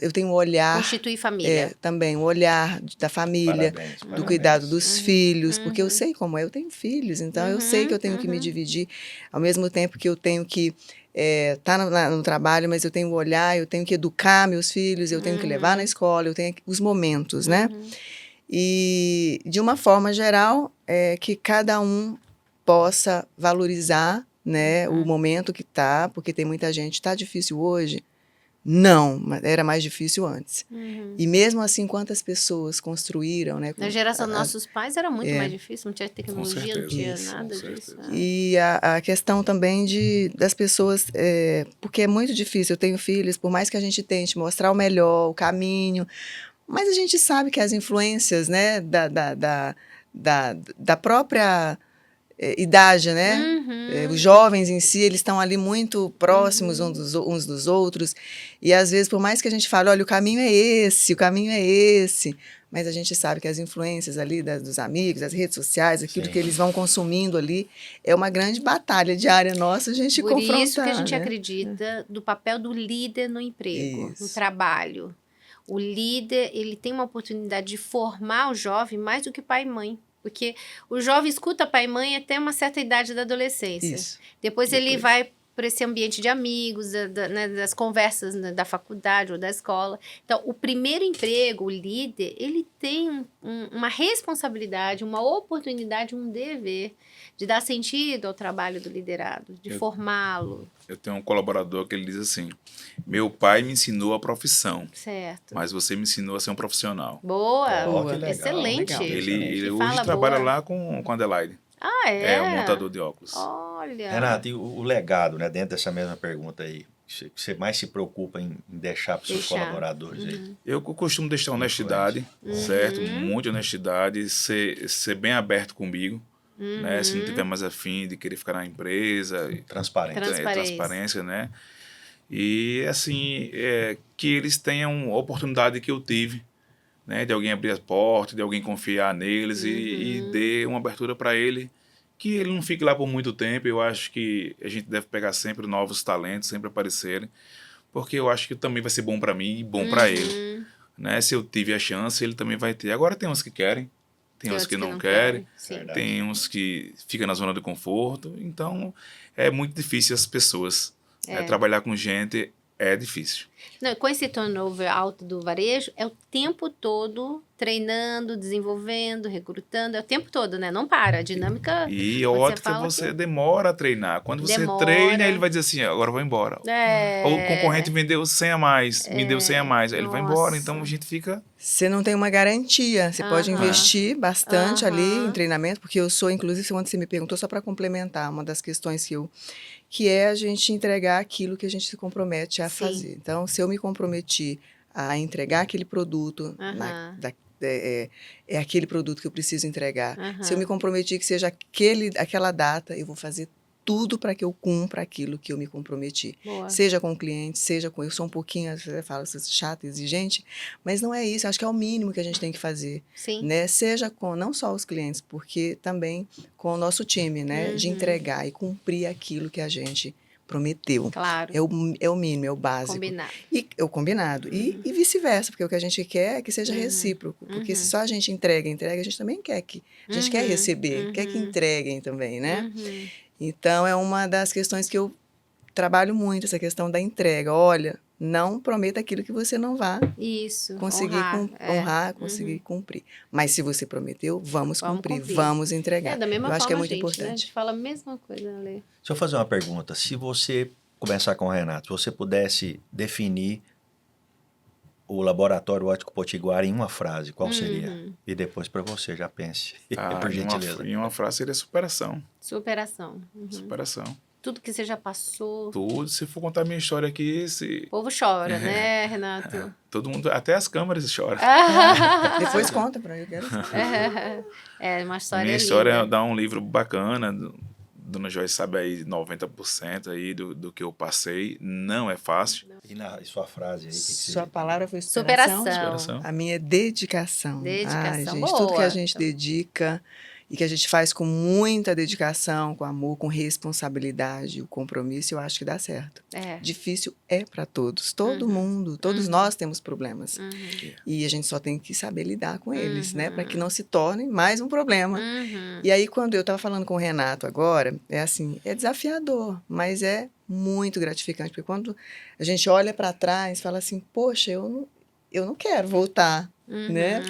eu tenho um olhar... Constituir família. também, o olhar da família, Parabéns, do parabéns. cuidado dos filhos, porque eu sei como é, eu tenho filhos, então eu sei que eu tenho que me dividir, ao mesmo tempo que eu tenho que estar no trabalho, mas eu tenho o olhar, eu tenho que educar meus filhos, eu tenho que levar na escola, eu tenho os momentos, né? E, de uma forma geral, que cada um possa valorizar, né, o momento que está, porque tem muita gente, está difícil hoje? Não, mas era mais difícil antes. E mesmo assim, quantas pessoas construíram, né? Na geração dos nossos pais era muito mais difícil, não tinha tecnologia, não tinha Isso, nada com disso. certeza. E a questão também das pessoas, porque é muito difícil, eu tenho filhos, por mais que a gente tente mostrar o melhor, o caminho, mas a gente sabe que as influências, né, da própria idade, né? Os jovens em si, eles estão ali muito próximos uns dos outros, e às vezes, por mais que a gente fale, olha, o caminho é esse, mas a gente sabe que as influências ali dos amigos, das redes sociais, aquilo Sim. que eles vão consumindo ali, é uma grande batalha diária nossa, a gente Por confrontar. isso que a gente né? acredita do papel do líder no emprego, no Isso. trabalho. O líder, ele tem uma oportunidade de formar o jovem mais do que pai e mãe. Porque o jovem escuta pai e mãe até uma certa idade da adolescência. Isso. Depois ele vai para esse ambiente de amigos, né, das conversas, né, da faculdade ou da escola. Então, o primeiro emprego, o líder, ele tem uma responsabilidade, uma oportunidade, um dever de dar sentido ao trabalho do liderado, de formá-lo. Eu tenho um colaborador que ele diz assim: meu pai me ensinou a profissão, Certo. mas você me ensinou a ser um profissional. Boa. Ó, que legal, Excelente. legal. Ele Que hoje fala trabalha boa. lá com a Adelaide. Ah, é? É um montador de óculos. Olha. Renato, e o legado, né, dentro dessa mesma pergunta aí, que você mais se preocupa em deixar para os seus Deixar. colaboradores aí? Eu costumo deixar honestidade, certo? Muita honestidade, ser bem aberto comigo, né? Se não tiver mais afim de querer ficar na empresa, Transparente. transparência, né? E, assim, que eles tenham a oportunidade que eu tive, né? De alguém abrir as portas, de alguém confiar neles e dê uma abertura para ele, que ele não fique lá por muito tempo. Eu acho que a gente deve pegar sempre novos talentos, sempre aparecerem, porque eu acho que também vai ser bom para mim e bom para ele, né? Se eu tive a chance, ele também vai ter. Agora tem uns que querem, tem uns que não querem, Sim. Verdade. tem uns que ficam na zona de conforto, então é muito difícil as pessoas. Trabalhar com gente é difícil. Não, com esse turnover alto do varejo, é o tempo todo treinando, desenvolvendo, recrutando, é o tempo todo, né? Não para, a dinâmica... E quando ótica fala você que- demora a treinar. Quando você Demora. treina, ele vai dizer assim, agora eu vou embora. O concorrente vendeu 100 a mais, me deu 100 a mais. Aí ele vai embora, Nossa. então a gente fica... Você não tem uma garantia. Você pode investir bastante ali em treinamento, porque eu sou, inclusive, quando você me perguntou, só para complementar, uma das questões que é a gente entregar aquilo que a gente se compromete a Sim. fazer. Então, se eu me comprometi a entregar aquele produto, é aquele produto que eu preciso entregar. Se eu me comprometi que seja aquela data, eu vou fazer tudo para que eu cumpra aquilo que eu me comprometi. Boa. Seja com o cliente, seja com... Eu sou um pouquinho, você fala, sou chata, exigente, mas não é isso. Acho que é o mínimo que a gente tem que fazer. Sim. Né? Seja com não só os clientes, porque também com o nosso time, né? De entregar e cumprir aquilo que a gente prometeu. Claro. É o mínimo, é o básico. Combinado. E é o combinado. E vice-versa, porque o que a gente quer é que seja recíproco. Porque se só a gente entrega, a gente também quer que... A gente quer receber, quer que entreguem também, né? Então, é uma das questões que eu trabalho muito, essa questão da entrega. Olha, não prometa aquilo que você não vai Isso. conseguir honrar, conseguir cumprir. Mas se você prometeu, vamos cumprir, vamos entregar. Da mesma eu acho forma, que é muito gente, importante. Né? A gente fala a mesma coisa, Ale. Deixa eu fazer uma pergunta. Se você, começar com o Renato, se você pudesse definir o Laboratório Ótico Potiguar em uma frase, qual seria? E depois para você, já pense, por gentileza. Em uma frase seria superação. Superação. Superação. Tudo que você já passou. Tudo. Se for contar minha história aqui, O povo chora, né, Renato? todo mundo, até as câmeras choram. Depois conta para eu quero saber. É uma história Minha linda. história dá um livro bacana Dona Joyce sabe aí 90% aí do que eu passei. Não é fácil. E sua frase aí, que Sua palavra foi Superação. Superação. A minha é dedicação. Dedicação, Ai, gente, boa. tudo que a gente dedica e que a gente faz com muita dedicação, com amor, com responsabilidade, o compromisso, eu acho que dá certo. É. Difícil é para todos, todo mundo, todos nós temos problemas. E a gente só tem que saber lidar com eles, né? Para que não se torne mais um problema. E aí, quando eu estava falando com o Renato agora, é assim, é desafiador, mas é muito gratificante, porque quando a gente olha para trás, fala assim, poxa, eu não quero voltar, né?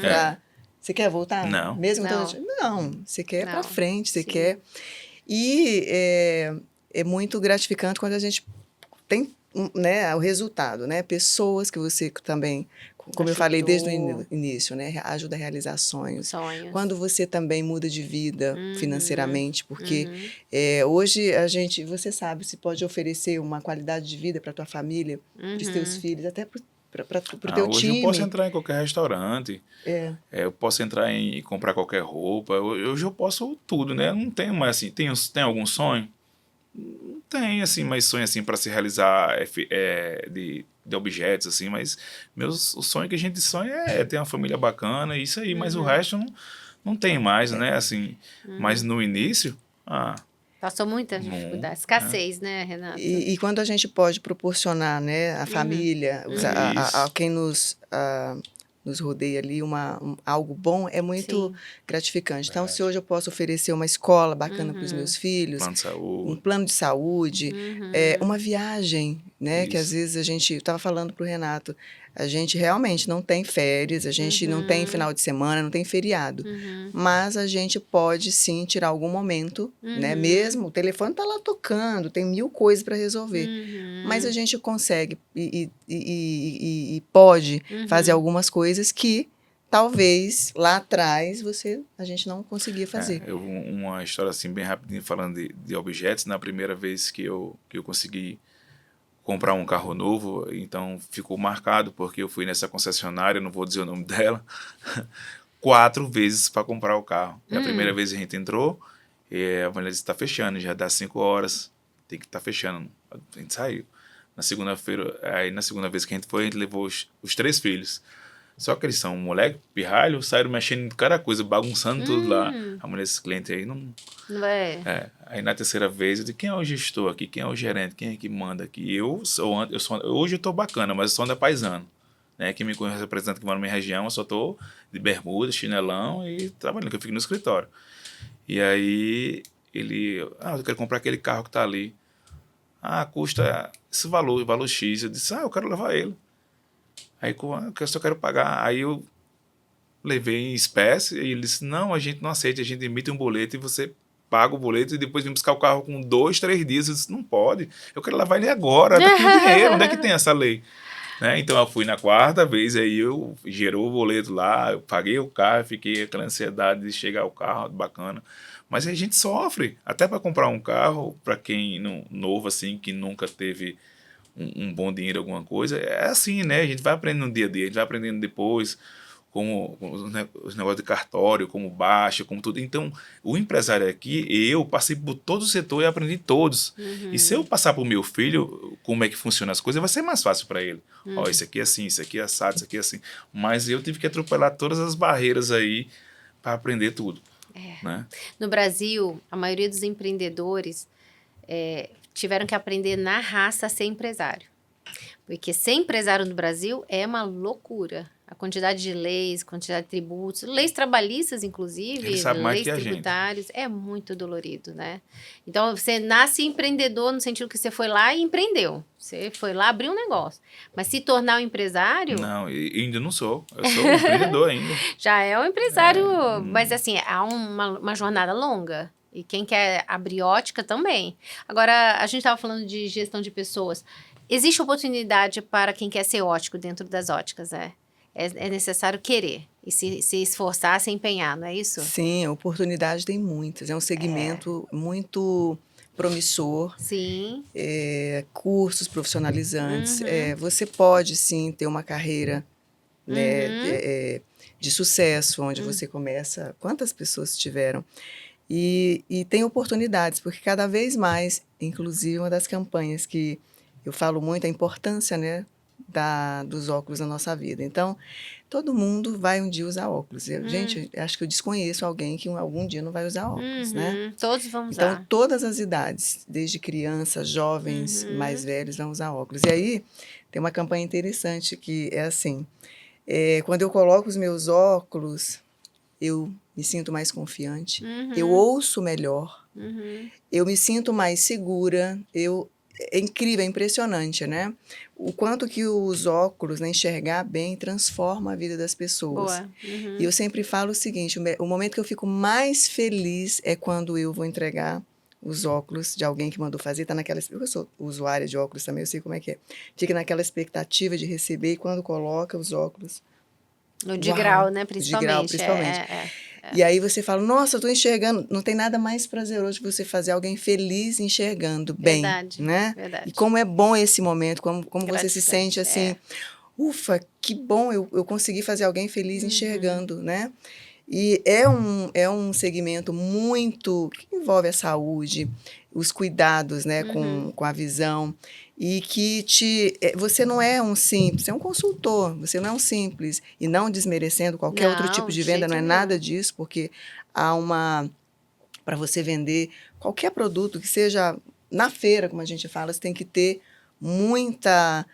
Você quer voltar? Não. Mesmo Não. Não, você quer para Não. frente, você Sim. quer. E é muito gratificante quando a gente tem, né, o resultado, né? Pessoas que você também, como eu falei desde o início, né? Ajuda a realizar sonhos. Quando você também muda de vida financeiramente, porque hoje você sabe, você pode oferecer uma qualidade de vida para tua família, para os teus filhos, até para o teu Hoje time. eu posso entrar em qualquer restaurante. Eu posso entrar e comprar qualquer roupa. Hoje eu posso tudo, né? Não tenho mais assim. Tem algum sonho? Não tem, assim, mais sonho assim para se realizar de objetos, assim, mas o sonho que a gente sonha é ter uma família bacana, isso aí, mas o resto não tem mais, né? Assim, mas no início, Passou muita dificuldade, escassez, né, Renato? E quando a gente pode proporcionar, né, a família, a quem nos rodeia ali, algo bom, é muito gratificante. Então, se hoje eu posso oferecer uma escola bacana para os meus filhos, um plano de saúde, uma viagem, né, que às vezes a gente estava falando para o Renato, a gente realmente não tem férias, a gente não tem final de semana, não tem feriado, mas a gente pode sim tirar algum momento, né, mesmo o telefone está lá tocando, tem 1000 coisas para resolver, mas a gente consegue e pode fazer algumas coisas que talvez lá atrás a gente não conseguia fazer. Uma história assim bem rapidinho falando de objetos. Na primeira vez que eu consegui comprar um carro novo, então ficou marcado porque eu fui nessa concessionária, não vou dizer o nome dela, 4 vezes para comprar o carro. E a primeira vez a gente entrou, e a mulher disse, está fechando, já dá 5 horas, tem que estar fechando. A gente saiu. Na segunda vez que a gente foi, a gente levou os 3 filhos. Só que eles são um moleque, pirralho, saíram mexendo em cada coisa, bagunçando tudo lá. A mulher desse cliente aí não... Aí na terceira vez, eu disse, quem é o gestor aqui? Quem é o gerente? Quem é que manda aqui? Hoje eu tô bacana, mas eu sou anda paisano. Né? Quem me conhece, representante que mora na minha região, eu só tô de bermuda, chinelão e trabalhando, que eu fico no escritório. E aí eu quero comprar aquele carro que tá ali. Custa esse valor X. Eu disse, eu quero levar ele. Aí eu só quero pagar. Aí eu levei em espécie e ele disse, não, a gente não aceita, a gente emite um boleto e você paga o boleto e depois vem buscar o carro com 2, 3 dias. Eu disse, não pode, eu quero levar ele agora, tá aqui o dinheiro, onde é que tem essa lei? Né? Então eu fui na 4ª vez, aí gerou o boleto lá, eu paguei o carro, fiquei com aquela ansiedade de chegar o carro, bacana. Mas a gente sofre, até para comprar um carro, para quem novo assim, que nunca teve um bom dinheiro, alguma coisa, é assim, né? A gente vai aprendendo no dia a dia, a gente vai aprendendo depois como os negócios de cartório, como baixa, como tudo. Então, o empresário aqui, eu passei por todo o setor e aprendi todos. E se eu passar para o meu filho como é que funciona as coisas, vai ser mais fácil para ele. Isso aqui é assim, isso aqui é assado, isso aqui é assim. Mas eu tive que atropelar todas as barreiras aí para aprender tudo. Né? No Brasil, a maioria dos empreendedores tiveram que aprender na raça a ser empresário. Porque ser empresário no Brasil é uma loucura. A quantidade de leis, quantidade de tributos, leis trabalhistas, inclusive, leis tributárias, é muito dolorido, né? Então, você nasce empreendedor no sentido que você foi lá e empreendeu. Você foi lá abrir um negócio. Mas se tornar um empresário... Não, ainda não sou. Eu sou um empreendedor ainda. Já é um empresário, mas assim, há uma jornada longa. E quem quer abrir ótica também. Agora, a gente estava falando de gestão de pessoas. Existe oportunidade para quem quer ser ótico dentro das óticas, É necessário querer e se esforçar, se empenhar, não é isso? Sim, oportunidade tem muitas. É um segmento muito promissor. Sim. Cursos profissionalizantes. Você pode, sim, ter uma carreira né, de sucesso, onde você começa... Quantas pessoas tiveram? E tem oportunidades, porque cada vez mais, inclusive uma das campanhas que eu falo muito, a importância, né, dos óculos na nossa vida. Então, todo mundo vai um dia usar óculos. Gente, eu acho que eu desconheço alguém que algum dia não vai usar óculos, né? Todos vão Então, usar. todas as idades, desde crianças, jovens, mais velhos, vão usar óculos. E aí, tem uma campanha interessante que é assim, quando eu coloco os meus óculos, eu me sinto mais confiante, eu ouço melhor, eu me sinto mais segura, é incrível, é impressionante, né? O quanto que os óculos, né, enxergar bem, transforma a vida das pessoas. Boa. E eu sempre falo o seguinte, o momento que eu fico mais feliz é quando eu vou entregar os óculos de alguém que mandou fazer, tá naquela, eu sou usuária de óculos também, eu sei como é que é. Fica naquela expectativa de receber e quando coloca os óculos, O de uau, grau, né? o de Principalmente. grau, principalmente. E aí você fala, nossa, eu estou enxergando. Não tem nada mais prazeroso que você fazer alguém feliz enxergando bem, Verdade, né? verdade. E como é bom esse momento, como você se sente Gratificante, assim, ufa, que bom, eu consegui fazer alguém feliz enxergando, né? E é um segmento muito que envolve a saúde, os cuidados, né, com a visão, e que você não é um simples, é um consultor, você não é um simples, e não desmerecendo qualquer outro tipo Não, de de venda, jeito não é nenhum. nada disso, porque para você vender qualquer produto que seja na feira, como a gente fala, você tem que ter muita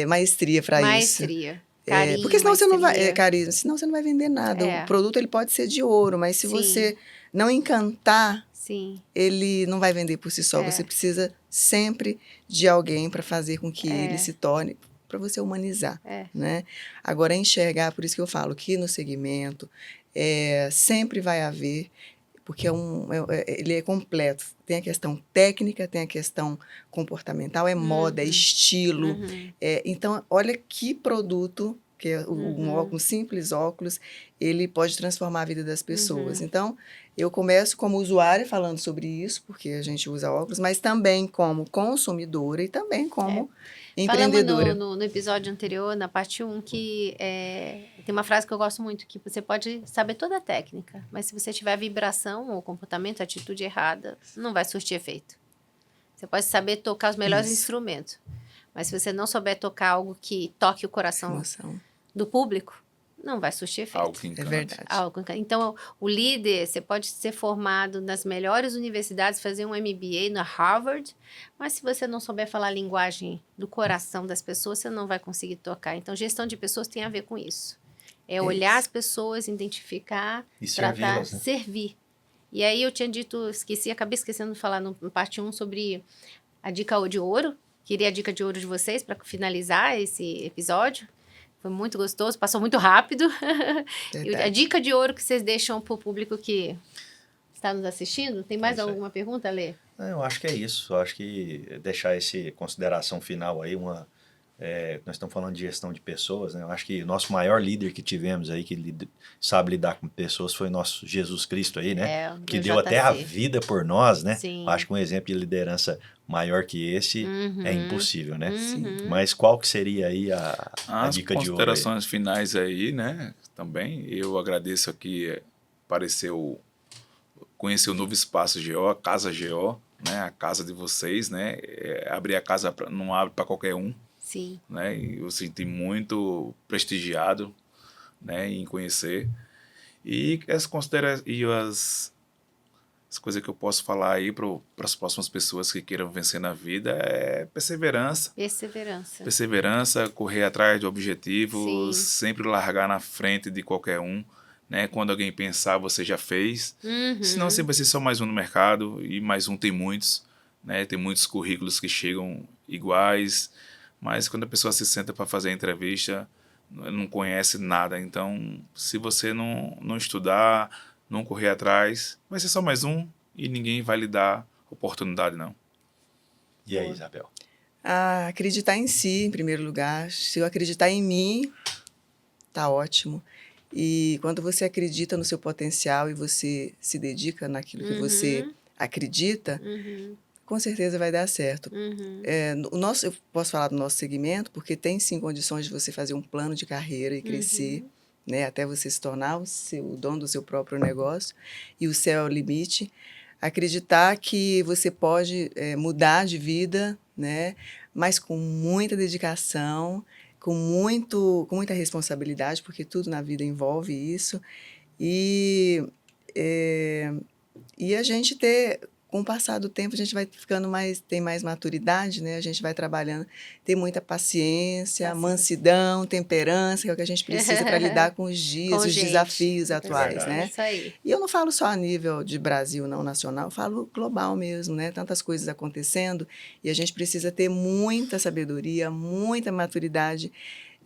maestria para isso. Maestria. Carinho, Porque senão você não vai, maestria. carisma, senão você não vai vender nada. O É. produto ele pode ser de ouro, mas se Sim. você não encantar, Sim. ele não vai vender por si só. Você precisa sempre de alguém para fazer com que ele se torne, para você humanizar, né? Agora, enxergar, por isso que eu falo que no segmento sempre vai haver, porque ele é completo. Tem a questão técnica, tem a questão comportamental, é moda, é estilo. Então, olha que produto, que é um óculos, um simples óculos, ele pode transformar a vida das pessoas. Então, eu começo como usuária falando sobre isso, porque a gente usa óculos, mas também como consumidora e também como empreendedora. Falamos no episódio anterior, na parte 1, que tem uma frase que eu gosto muito, que você pode saber toda a técnica, mas se você tiver vibração ou comportamento, atitude errada, não vai surtir efeito. Você pode saber tocar os melhores instrumentos, mas se você não souber tocar algo que toque o coração do público, não vai surtir efeito. Algo que encanta. É verdade. Então, o líder, você pode ser formado nas melhores universidades, fazer um MBA na Harvard, mas se você não souber falar a linguagem do coração das pessoas, você não vai conseguir tocar. Então, gestão de pessoas tem a ver com isso. É olhar as pessoas, identificar, E tratar, servi-las, né? servir. E aí eu tinha dito, acabei esquecendo de falar no parte 1 sobre a dica de ouro. Queria a dica de ouro de vocês para finalizar esse episódio. Foi muito gostoso, passou muito rápido. E a dica de ouro que vocês deixam para o público que está nos assistindo? Tem mais alguma pergunta, Lê? Eu acho que é isso. Eu acho que deixar essa consideração final aí, nós estamos falando de gestão de pessoas, né? Eu acho que o nosso maior líder que tivemos aí, que sabe lidar com pessoas, foi o nosso Jesus Cristo aí, né? Que deu até a vida por nós, né? Sim. Eu acho que um exemplo de liderança maior que esse é impossível, né? Sim. Mas qual que seria aí a dica de ouro? As considerações finais aí, né? Também, eu agradeço aqui, conhecer o novo espaço GO, a Casa GO, né? A casa de vocês, né? Abrir a casa não abre para qualquer um. Sim. Né? E eu senti muito prestigiado, né, em conhecer. E as coisas que eu posso falar aí para as próximas pessoas que queiram vencer na vida é perseverança. Perseverança, correr atrás de objetivos, sempre largar na frente de qualquer um. Né? Quando alguém pensar, você já fez. Senão você vai ser só mais um no mercado, e mais um tem muitos. Né? Tem muitos currículos que chegam iguais, mas quando a pessoa se senta para fazer a entrevista, não conhece nada. Então, se você não estudar, não correr atrás, vai ser só mais um e ninguém vai lhe dar oportunidade, não. E aí, Isabel? Acreditar em si, em primeiro lugar. Se eu acreditar em mim, tá ótimo. E quando você acredita no seu potencial e você se dedica naquilo que você acredita, com certeza vai dar certo. Eu posso falar do nosso segmento, porque tem sim condições de você fazer um plano de carreira e crescer, né? Até você se tornar o dono do seu próprio negócio, e o céu é o limite. Acreditar que você pode mudar de vida, né? Mas com muita dedicação, com muita responsabilidade, porque tudo na vida envolve isso. E a gente com o passar do tempo, a gente vai ficando tem mais maturidade, né? A gente vai trabalhando, tem muita paciência, mansidão, temperança, que é o que a gente precisa para lidar com os dias, os desafios atuais, né? Isso aí. E eu não falo só a nível de Brasil, não nacional, eu falo global mesmo, né? Tantas coisas acontecendo e a gente precisa ter muita sabedoria, muita maturidade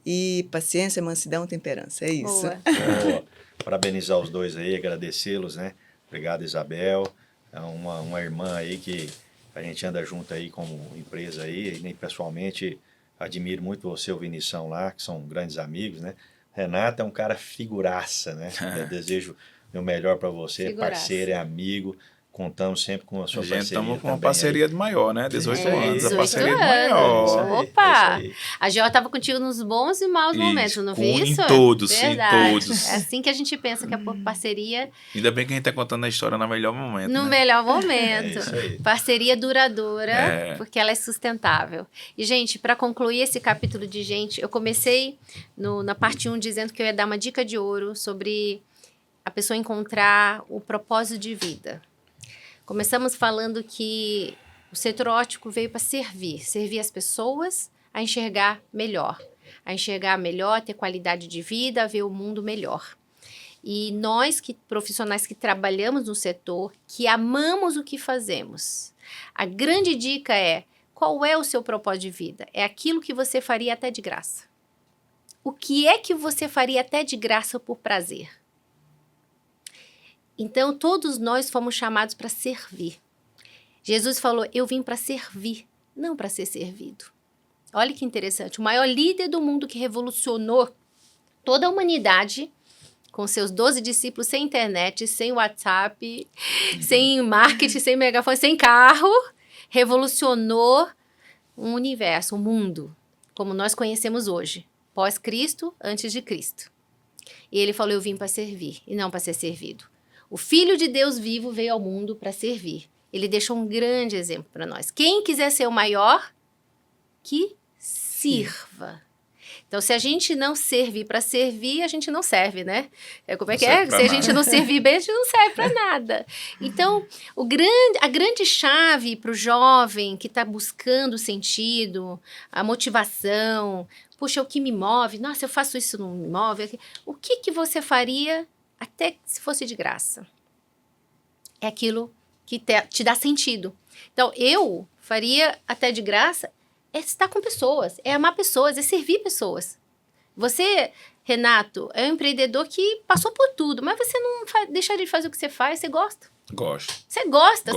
e paciência, mansidão, temperança. É isso. Boa. Parabenizar os dois aí, agradecê-los, né? Obrigado, Isabel. É uma irmã aí que a gente anda junto aí como empresa aí, e nem pessoalmente admiro muito você e o Vinição lá, que são grandes amigos, né? Renata é um cara figuraça, né? Eu desejo o melhor para você, Figuraça. Parceiro, é amigo, contamos sempre com a sua parceria. Estamos com uma parceria de maior, né? 18 anos, 18 a parceria de anos. maior. Opa! A Geo estava contigo nos bons e maus Isso, momentos, não vi isso? Em todos, Verdade. em todos. É assim que a gente pensa que a parceria... Ainda bem que a gente está contando a história no melhor momento, No né? melhor momento. É isso aí. Parceria duradoura, porque ela é sustentável. E, gente, para concluir esse capítulo de gente, eu comecei na parte 1 dizendo que eu ia dar uma dica de ouro sobre a pessoa encontrar o propósito de vida. Começamos falando que o setor óptico veio para servir as pessoas a enxergar melhor, ter qualidade de vida, a ver o mundo melhor. E nós, profissionais que trabalhamos no setor, que amamos o que fazemos, a grande dica é: qual é o seu propósito de vida? É aquilo que você faria até de graça. O que é que você faria até de graça por prazer? Então, todos nós fomos chamados para servir. Jesus falou: eu vim para servir, não para ser servido. Olha que interessante. O maior líder do mundo que revolucionou toda a humanidade, com seus 12 discípulos, sem internet, sem WhatsApp, sem marketing, sem megafone, sem carro, revolucionou um universo, um mundo, como nós conhecemos hoje. Pós-Cristo, antes de Cristo. E ele falou: eu vim para servir e não para ser servido. O Filho de Deus vivo veio ao mundo para servir. Ele deixou um grande exemplo para nós. Quem quiser ser o maior, que sirva. Então, se a gente não servir para servir, a gente não serve, né? Como é que é? Se a gente não servir bem, a gente não serve para nada. Então, a grande chave para o jovem que está buscando o sentido, a motivação, puxa, o que me move? Nossa, eu faço isso, não me move. O que você faria até se fosse de graça? É aquilo que te dá sentido. Então, eu faria até de graça é estar com pessoas, é amar pessoas, é servir pessoas. Você, Renato, é um empreendedor que passou por tudo, mas você não deixaria de fazer o que você faz, você gosta. Gosto. Você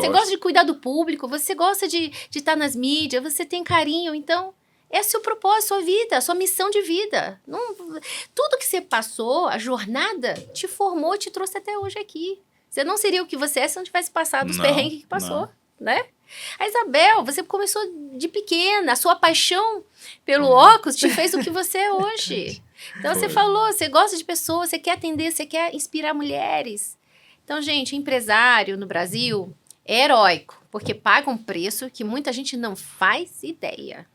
gosta de cuidar do público, você gosta de estar nas mídias, você tem carinho, então é o seu propósito, a sua vida, a sua missão de vida. Tudo que você passou, a jornada, te formou, te trouxe até hoje aqui. Você não seria o que você é se não tivesse passado os perrengues que passou, né? A Isabel, você começou de pequena, a sua paixão pelo óculos te fez o que você é hoje. Então, você falou, você gosta de pessoas, você quer atender, você quer inspirar mulheres. Então, gente, empresário no Brasil é heróico, porque paga um preço que muita gente não faz ideia.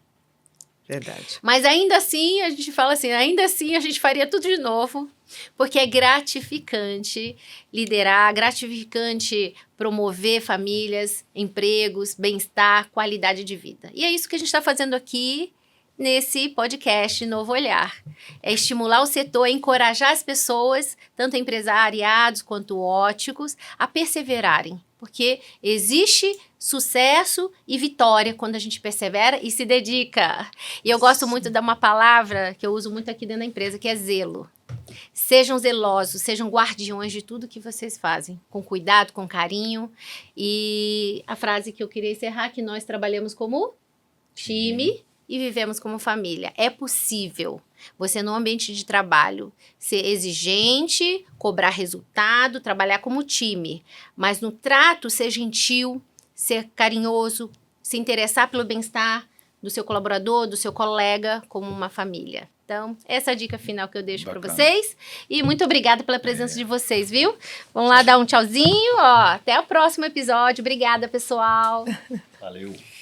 Verdade. Mas ainda assim, a gente fala assim, ainda assim a gente faria tudo de novo, porque é gratificante liderar, gratificante promover famílias, empregos, bem-estar, qualidade de vida. E é isso que a gente está fazendo aqui nesse podcast Novo Olhar. É estimular o setor, é encorajar as pessoas, tanto empresariados quanto óticos, a perseverarem. Porque existe sucesso e vitória quando a gente persevera e se dedica. E eu gosto muito de uma palavra que eu uso muito aqui dentro da empresa, que é zelo. Sejam zelosos, sejam guardiões de tudo que vocês fazem, com cuidado, com carinho. E a frase que eu queria encerrar, que nós trabalhamos como time e vivemos como família. É possível você, no ambiente de trabalho, ser exigente, cobrar resultado, trabalhar como time, mas no trato ser gentil, ser carinhoso, se interessar pelo bem-estar do seu colaborador, do seu colega, como uma família. Então, essa é a dica final que eu deixo para Bacana. vocês. E muito obrigada pela presença de vocês, viu? Vamos lá dar um tchauzinho, ó. Até o próximo episódio. Obrigada, pessoal. Valeu.